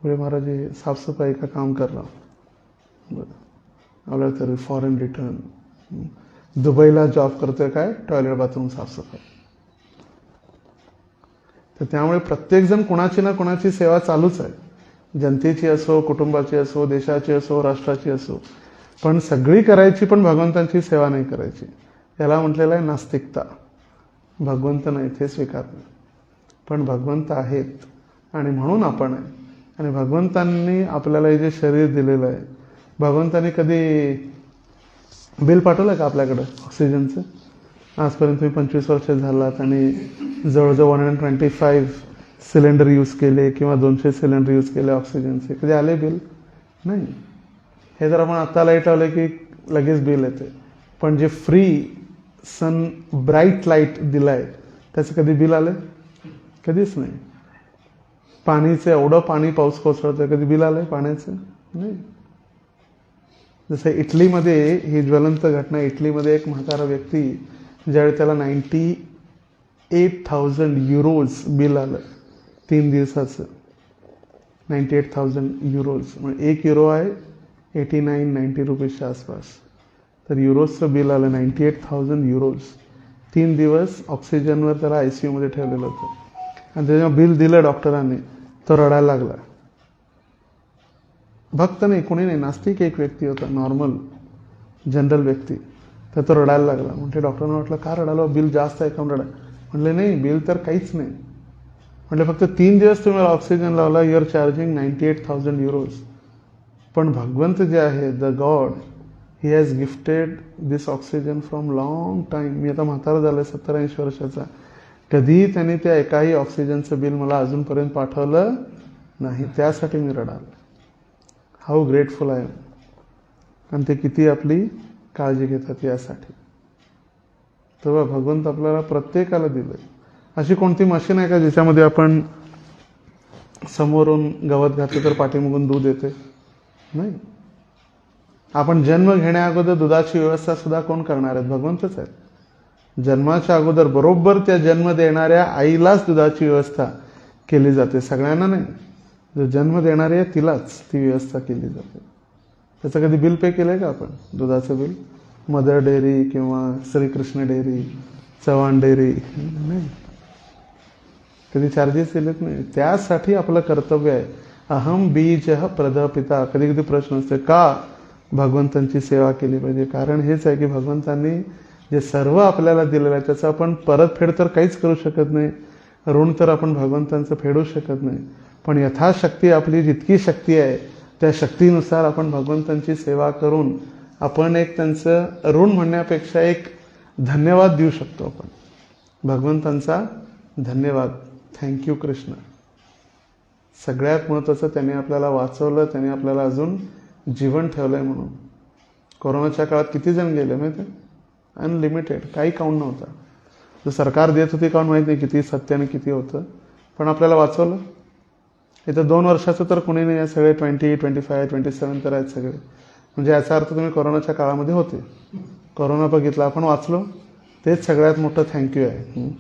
बोले महाराज ये साफ सफाई का काम कर रहा हूँ. आपल्याला तरी फॉरेन रिटर्न, दुबईला जॉब करतोय काय, टॉयलेट बाथरूम साफसफाई. तर त्यामुळे प्रत्येकजण कुणाची ना कुणाची सेवा चालूच आहे. जनतेची असो, कुटुंबाची असो, देशाची असो, राष्ट्राची असो. पण सगळी करायची पण भगवंतांची सेवा नाही करायची. याला म्हटलेलं आहे नास्तिकता. भगवंत नाही ते स्वीकारणे. पण भगवंत आहेत आणि म्हणून आपण आहे. आणि भगवंतांनी आपल्याला हे जे शरीर दिलेलं आहे, भगवंतांनी कधी बिल पाठवलं का आपल्याकडं ऑक्सिजनचं? आजपर्यंत तुम्ही 25 वर्ष झालात आणि जवळजवळ 125 सिलेंडर यूज केले किंवा 200 सिलेंडर यूज केले ऑक्सिजनचे. कधी आले बिल? नाही. हे जर आपण आत्ता लाईट लावले की लगेच बिल येते. पण जे फ्री सन ब्राईट लाईट दिलाय त्याचं कधी बिल आलं? कधीच नाही. पाणीचं एवढं पाणी पाऊस कोसळतोय, कधी बिल आलंय पाण्याचं? नाही. जसं इटलीमध्ये ही ज्वलंत घटना, इटलीमध्ये एक म्हातारा व्यक्ती ज्यावेळी त्याला 98,000 युरोज बिल आलं 3 दिवसाचं. 98,000 युरोज म्हणजे 1 युरो आहे 89-90 रुपीजच्या आसपास. तर युरोजचं बिल आलं 98,000 युरोज. 3 दिवस ऑक्सिजनवर त्याला ICU मध्ये ठेवलेलं होतं. आणि जेव्हा बिल दिलं डॉक्टरांनी तो रडायला लागला. भक्त नाही, कोणी नाही, नास्तिक एक व्यक्ती होता, नॉर्मल जनरल व्यक्ती. तर तो रडायला लागला. म्हणजे डॉक्टरांना वाटलं का रडायला, बिल जास्त आहे का रडाय? म्हटले नाही, बिल तर काहीच नाही. म्हटले फक्त 3 दिवस तुम्ही ऑक्सिजन लावला, यू आर चार्जिंग 98,000 युरोज. पण भगवंत जे आहे, the god, he has gifted this oxygen from long time. मी आता म्हातारा झालं 70-80 वर्षाचा. कधीही त्यांनी त्या एकाही ऑक्सिजनचं बिल मला अजूनपर्यंत पाठवलं नाही. त्यासाठी मी रडालो. How grateful I am. आणि ते किती आपली काळजी घेतात यासाठी. तेव्हा भगवंत आपल्याला प्रत्येकाला दिलंय. अशी कोणती मशीन आहे का ज्याच्यामध्ये आपण समोरून गवत घातलं तर पाठीमागून दूध येते? नाही. आपण जन्म घेण्या अगोदर दुधाची व्यवस्था सुद्धा कोण करणार आहेत? भगवंतच आहेत. जन्माच्या अगोदर बरोबर त्या जन्म देणाऱ्या आईलाच दुधाची व्यवस्था केली जाते, सगळ्यांना नाही. जो जन्म देणारी आहे तिलाच ती व्यवस्था केली जाते. त्याचं कधी बिल पे केलंय का आपण? दुधाचं बिल? मदर डेअरी किंवा श्रीकृष्ण डेअरी, चव्हाण डेअरी नाही, कधी चार्जेस दिलेत नाही. त्यासाठी आपलं कर्तव्य आहे. अहम बीजः प्रदपिता. कधी कधी प्रश्न असते का भगवंतांची सेवा केली पाहिजे? कारण हेच आहे की भगवंतांनी जे सर्व आपल्याला दिलेलं आहे त्याचं आपण परतफेड तर काहीच करू शकत नाही. ऋण तर आपण भगवंतांचं फेडू शकत नाही. पण यथाशक्ती आपली जितकी शक्ती आहे त्या शक्तीनुसार आपण भगवंतांची सेवा करून आपण एक त्यांचं ऋण म्हणण्यापेक्षा एक धन्यवाद देऊ शकतो. आपण भगवंतांचा धन्यवाद. थँक्यू कृष्ण. सगळ्यात महत्त्वाचं, त्याने आपल्याला वाचवलं, त्याने आपल्याला अजून जीवन ठेवलंय. म्हणून कोरोनाच्या काळात किती जण गेले माहिती आहे? अनलिमिटेड, काही काउंट नव्हता. जो सरकार देत होती काउंट माहीत नाही किती सत्य आणि किती होतं, पण आपल्याला वाचवलं. इथं 2 वर्षाचं तर कोणी नाही आहे, सगळे 20, 25, 27 तर आहेत सगळे. म्हणजे याचा अर्थ तुम्ही कोरोनाच्या काळामध्ये होते, कोरोना बघितला, आपण वाचलो. तेच सगळ्यात मोठं थँक्यू आहे.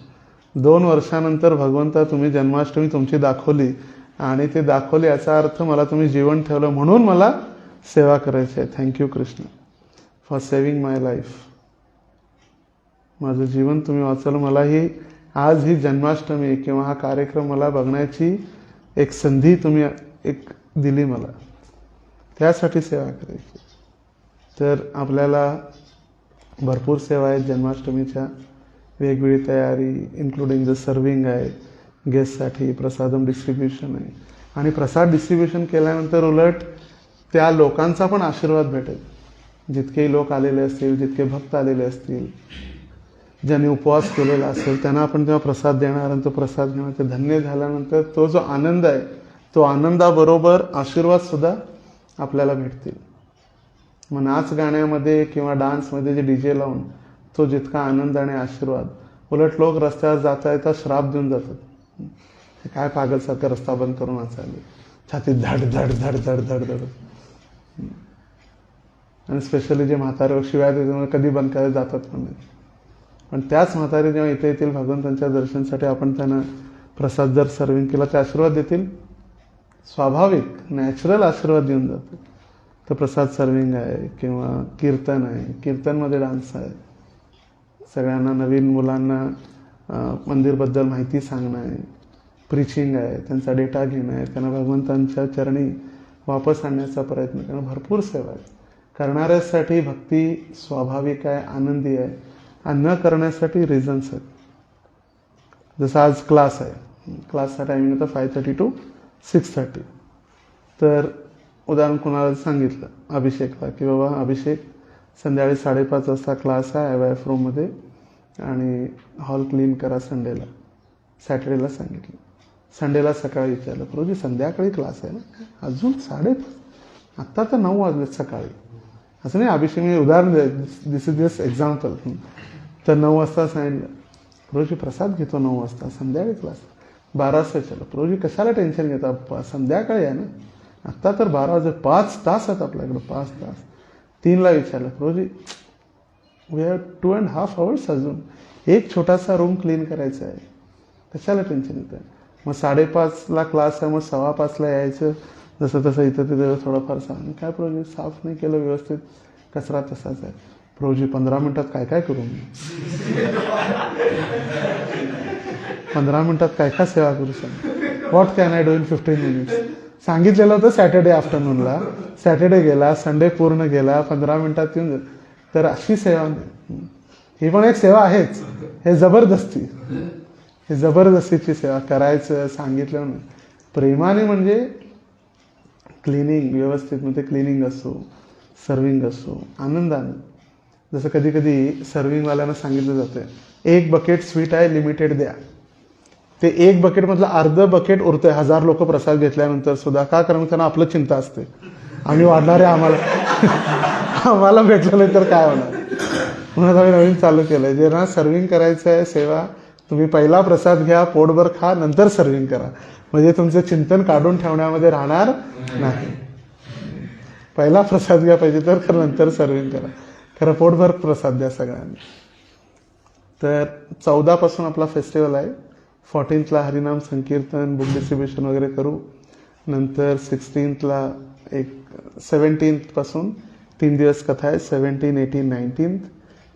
2 वर्षानंतर भगवंता तुम्ही जन्माष्टमी तुमची दाखवली आणि ते दाखवली याचा अर्थ मला तुम्ही जीवन ठेवलं म्हणून मला सेवा करायची आहे. Thank you Krishna for saving my life. माझं जीवन तुम्ही वाचवलं. मला ही आज ही जन्माष्टमी किंवा हा कार्यक्रम मला बघण्याची एक संधी तुम्ही एक दिली मला, त्यासाठी सेवा करायची. तर आपल्याला भरपूर सेवा आहेत जन्माष्टमीच्या. वेगवेगळी तयारी इन्क्लुडिंग द सर्विंग आहे, गेस्टसाठी प्रसादम डिस्ट्रीब्युशन आहे. आणि प्रसाद डिस्ट्रीब्युशन केल्यानंतर उलट त्या लोकांचा पण आशीर्वाद भेटेल. जितकेही लोक आलेले असतील, जितके भक्त आलेले असतील, ज्यांनी उपवास केलेला असेल, त्यांना आपण जेव्हा प्रसाद देणार आणि तो प्रसाद घेणार, ते धन्य झाल्यानंतर तो जो आनंद आहे, तो आनंदाबरोबर आशीर्वादसुद्धा आपल्याला भेटतील. मग नाच गाण्यामध्ये किंवा डान्समध्ये जे DJ लावून तो जितका आनंद आणि आशीर्वाद, उलट लोक रस्त्यावर जाता येता श्राप देऊन जातात. काय पागलसारखं रस्ता बंद करून नाचायला, छातीत धड धड धड धड धड धड. आणि स्पेशली जे म्हातारे शिवाय देतात कधी बंद करायला जातात पण नाही. पण त्याच म्हातारे जेव्हा इथे येतील भगवंतांच्या दर्शनासाठी, आपण त्यांना प्रसाद जर सर्विंग केला, ते आशीर्वाद देतील. स्वाभाविक नॅचरल आशीर्वाद देऊन जातात. तर प्रसाद सर्विंग आहे किंवा कीर्तन आहे, कीर्तनमध्ये डान्स आहे, सगळ्यांना नवीन मुलांना मंदिरबद्दल माहिती सांगणं आहे, प्रीचिंग आहे, त्यांचा डेटा घेणं आहे, त्यांना भगवंतांच्या चरणी वापस आणण्याचा प्रयत्न करणं, भरपूर सेवा आहे. करणाऱ्यासाठी भक्ती स्वाभाविक आहे, आनंदी आहे, आणि न करण्यासाठी रिझन्स आहेत. जसं आज क्लास आहे, क्लासचा टायमिंग होता 5:30 to 6:30. तर उदाहरण कुणाला सांगितलं अभिषेकला की बाबा अभिषेक संध्याकाळी 5:30 वाजता क्लास आहे IYF रूममध्ये आणि हॉल क्लीन करा संडेला. सॅटर्डेला सांगितलं. संडेला सकाळी विचारलं, प्रभूजी संध्याकाळी क्लास आहे ना, अजून 5:30, आत्ता तर 9 वाजलेत सकाळी. असं नाही, अभिषेक मी उदाहरण दिस इज जस्ट एक्झाम्पल. तर 9 वाजता सांगितलं, प्रभूजी प्रसाद घेतो 9 वाजता, संध्याकाळी क्लास. 12 वाजता विचारलं, प्रभूजी कशाला टेन्शन घेता, संध्याकाळी आहे ना, आत्ता तर 12 वाजले, 5 तास आहेत आपल्याकडे, 5 तास. 3ला विचारलं, प्रभूजी वी हॅव 2.5 hours अजून, एक छोटासा रूम क्लीन करायचा आहे, कशाला टेन्शन येतं. मग 5:30ला क्लास आहे, मग 5:15ला यायचं, जसं तसं इथं तिथं थोडंफार सांग. काय प्रभूजी साफ नाही केलं व्यवस्थित, कचरा तसाच आहे. प्रभूजी 15 मिनिटात काय काय करू मी, 15 मिनिटात काय काय सेवा करू सांग, what can I do in 15 minutes. सांगितलेलं होतं सॅटर्डे आफ्टरनूनला, सॅटर्डे गेला, संडे पूर्ण गेला, 15 मिनिटात येऊन. तर अशी सेवा नाही, ही पण एक सेवा आहेच. हे जबरदस्तीची सेवा करायचं सांगितलं नाही. प्रेमाने म्हणजे क्लिनिंग व्यवस्थित, म्हणजे क्लिनिंग असो, सर्विंग असो, आनंदाने. जसं कधी कधी सर्विंगवाल्यांना सांगितलं जातं, 1 बकेट स्वीट आहे, लिमिटेड द्या. ते 1 बकेटमधलं अर्ध बकेट उरतंय 1000 लोक प्रसाद घेतल्यानंतर सुद्धा. का? कारण त्यांना आपलं चिंता असते, आम्ही वाढणारे, आम्हाला भेटलं नाही तर काय होणार. म्हणून आम्ही नवीन चालू केलंय, जे ना सर्विंग करायचं आहे सेवा, तुम्ही पहिला प्रसाद घ्या, पोटभर खा, नंतर सर्विंग करा, म्हणजे तुमचं चिंतन काढून ठेवण्यामध्ये राहणार नाही. पहिला प्रसाद घ्या पाहिजे तर, नंतर सर्विंग करा. खरं पोटभर प्रसाद द्या सगळ्यांनी. तर 14 पासून आपला फेस्टिवल आहे. 14th हरिनाम संकीर्तन, बुक डिस्ट्रीब्युशन वगैरे करू. नंतर 16th एक 17th पासून 3 दिवस कथा आहे, 17, 18,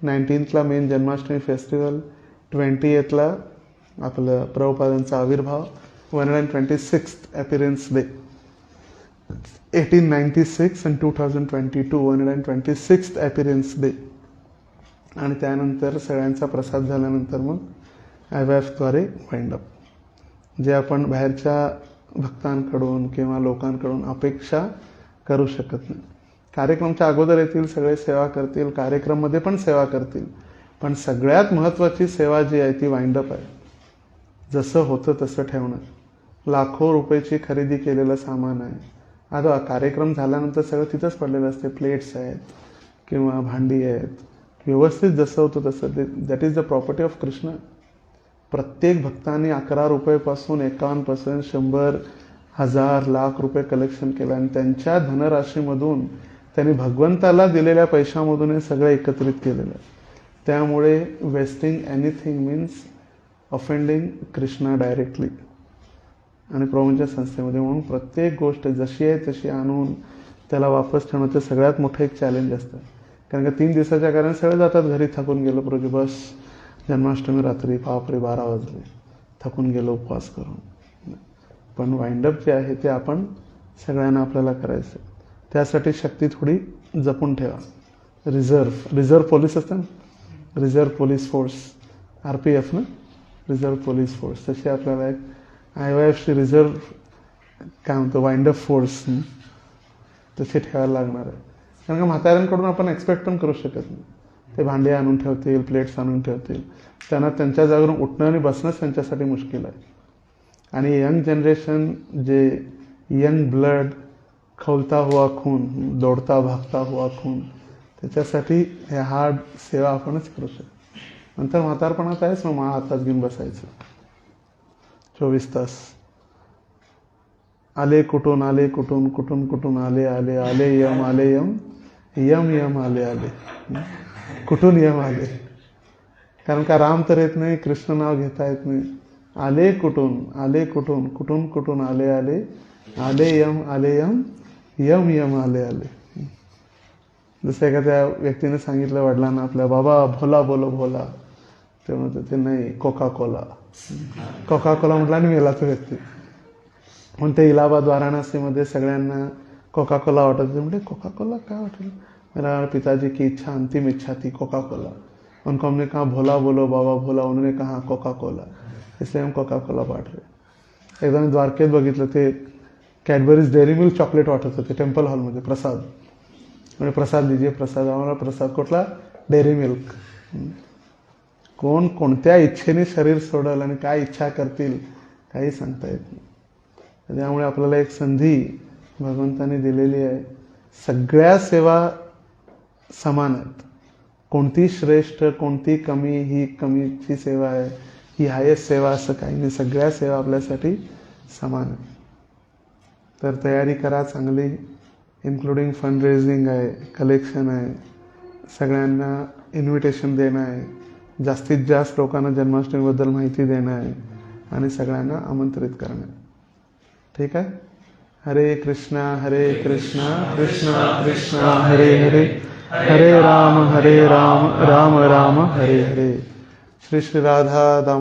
19th main Janmashtami festival. 20th आपलं प्रभुपादांचा आविर्भाव, 126th अपीअरन्स डे. 1896 आणि 2022 126th अपीअरन्स डे. आणि त्यानंतर सगळ्यांचा प्रसाद झाल्यानंतर मग IYFद्वारे वाइंडअप. जे आपण बाहेरच्या भक्तांकडून किंवा लोकांकडून अपेक्षा करू शकत नाही. कार्यक्रमच्या अगोदर येतील, सगळे सेवा करतील, कार्यक्रममध्ये पण सेवा करतील, पण सगळ्यात महत्त्वाची सेवा जी आहे ती वाइंडअप आहे. जसं होतं तसं ठेवणं. लाखो रुपयाची खरेदी केलेलं सामान आहे, आता कार्यक्रम झाल्यानंतर सगळं तिथंच पडलेलं असते. प्लेट्स आहेत किंवा भांडी आहेत, व्यवस्थित जसं होतं तसं. That is the property of Krishna. प्रत्येक भक्तांनी 11 रुपयेपासून 51%, 100, 1000, लाख रुपये कलेक्शन केलं आणि त्यांच्या धनराशीमधून त्यांनी भगवंताला दिलेल्या पैशामधून हे सगळं एकत्रित केलेलं आहे. त्यामुळे wasting anything means offending Krishna directly. आणि प्रभूंच्या संस्थेमध्ये म्हणून प्रत्येक गोष्ट जशी आहे तशी आणून त्याला वापस ठेवण्याचं सगळ्यात मोठं एक चॅलेंज असतं. कारण का 3 दिवसाच्या कारण सगळे जातात घरी, थकून गेलो प्रभू, बस जन्माष्टमी रात्री बापरे 12 वाजले, थकून गेलो उपवास करून. पण वाइंडअप जे आहे ते आपण सगळ्यांना आपल्याला करायचं. त्यासाठी शक्ती थोडी जपून ठेवा. रिझर्व्ह पोलीस असतं ना, रिझर्व्ह पोलीस फोर्स, RPF ना, रिझर्व्ह पोलीस फोर्स, तशी आपल्याला एक IYFची रिझर्व काय म्हणतो वाइंड अप फोर्स तशी ठेवायला लागणार आहे. कारण का म्हाताऱ्यांकडून आपण एक्सपेक्ट पण करू शकत नाही. ते भांडे आणून ठेवतील, प्लेट्स आणून ठेवतील, त्यांना त्यांच्या जागेवरून उठणं आणि बसणंच त्यांच्यासाठी मुश्किल आहे. आणि यंग जनरेशन जे यंग ब्लड, खवलता हुआ खून, दौड़ता भागता हुआ खून, त्याच्यासाठी हे हार्ड सेवा आपणच करू शकतो. नंतर म्हातारपणात आहेच मग माळा हातात घेऊन बसायचं 24 तास. आले कुठून आले कुठून, कुठून कुठून आले आले, आले यम आले यम, यम यम आले आले, कुठून यम आले. कारण का राम तर येत नाही, कृष्ण नाव घेता येत नाही. आले कुठून, कुठून कुठून आले आले, आले यम, यम यम आले आले. जसं एखाद्या व्यक्तीने सांगितलं वडिलांना आपल्या, बाबा भोला बोलो भोला. ते म्हणतात ते नाही, कोका कोला. कोका कोला म्हटलं आणि मेला तो व्यक्ती. म्हणून ते इलाहाबाद वाराणसीमध्ये सगळ्यांना कोका कोला वाटत होते. म्हणजे कोका कोला काय वाटेल, मेरा पिताजी की इच्छा, अंतिम इच्छा थी कोका कोला. उनको हमने कहा भोला बोलो बाबा भोला, उन्होंने कहा कोका कोला, इसलिए हम कोका कोला बांट रहे. एकदा मी द्वारकेत बघितलं, ते कॅडबरीज डेअरी मिल्क चॉकलेट वाटत होते टेम्पल हॉलमध्ये प्रसाद. म्हणजे प्रसाद दिजिए प्रसाद, आम्हाला प्रसाद कुठला, डेअरी मिल्क. कोण कोणत्या इच्छेने शरीर सोडल आणि काय इच्छा करतील काही सांगता येत नाही. त्यामुळे आपल्याला एक संधी भगवंताने दिलेली आहे. सगळ्या सेवा समान आहेत. कोणती श्रेष्ठ, कोणती कमी, ही कमीची सेवा आहे, ही हायेस्ट सेवा असं काही नाही. सगळ्या सेवा आपल्यासाठी समान आहे. तर तयारी करा चांगली, इन्क्लुडिंग फंड रेझिंग आहे, कलेक्शन आहे, सगळ्यांना इन्व्हिटेशन देणं आहे, जास्तीत जास्त लोकांना जन्माष्टमीबद्दल माहिती देणं आहे आणि सगळ्यांना आमंत्रित करणं आहे. ठीक आहे. हरे कृष्णा कृष्णा कृष्णा हरे हरे, हरे राम राम राम हरे हरे. श्री श्री राधा दाम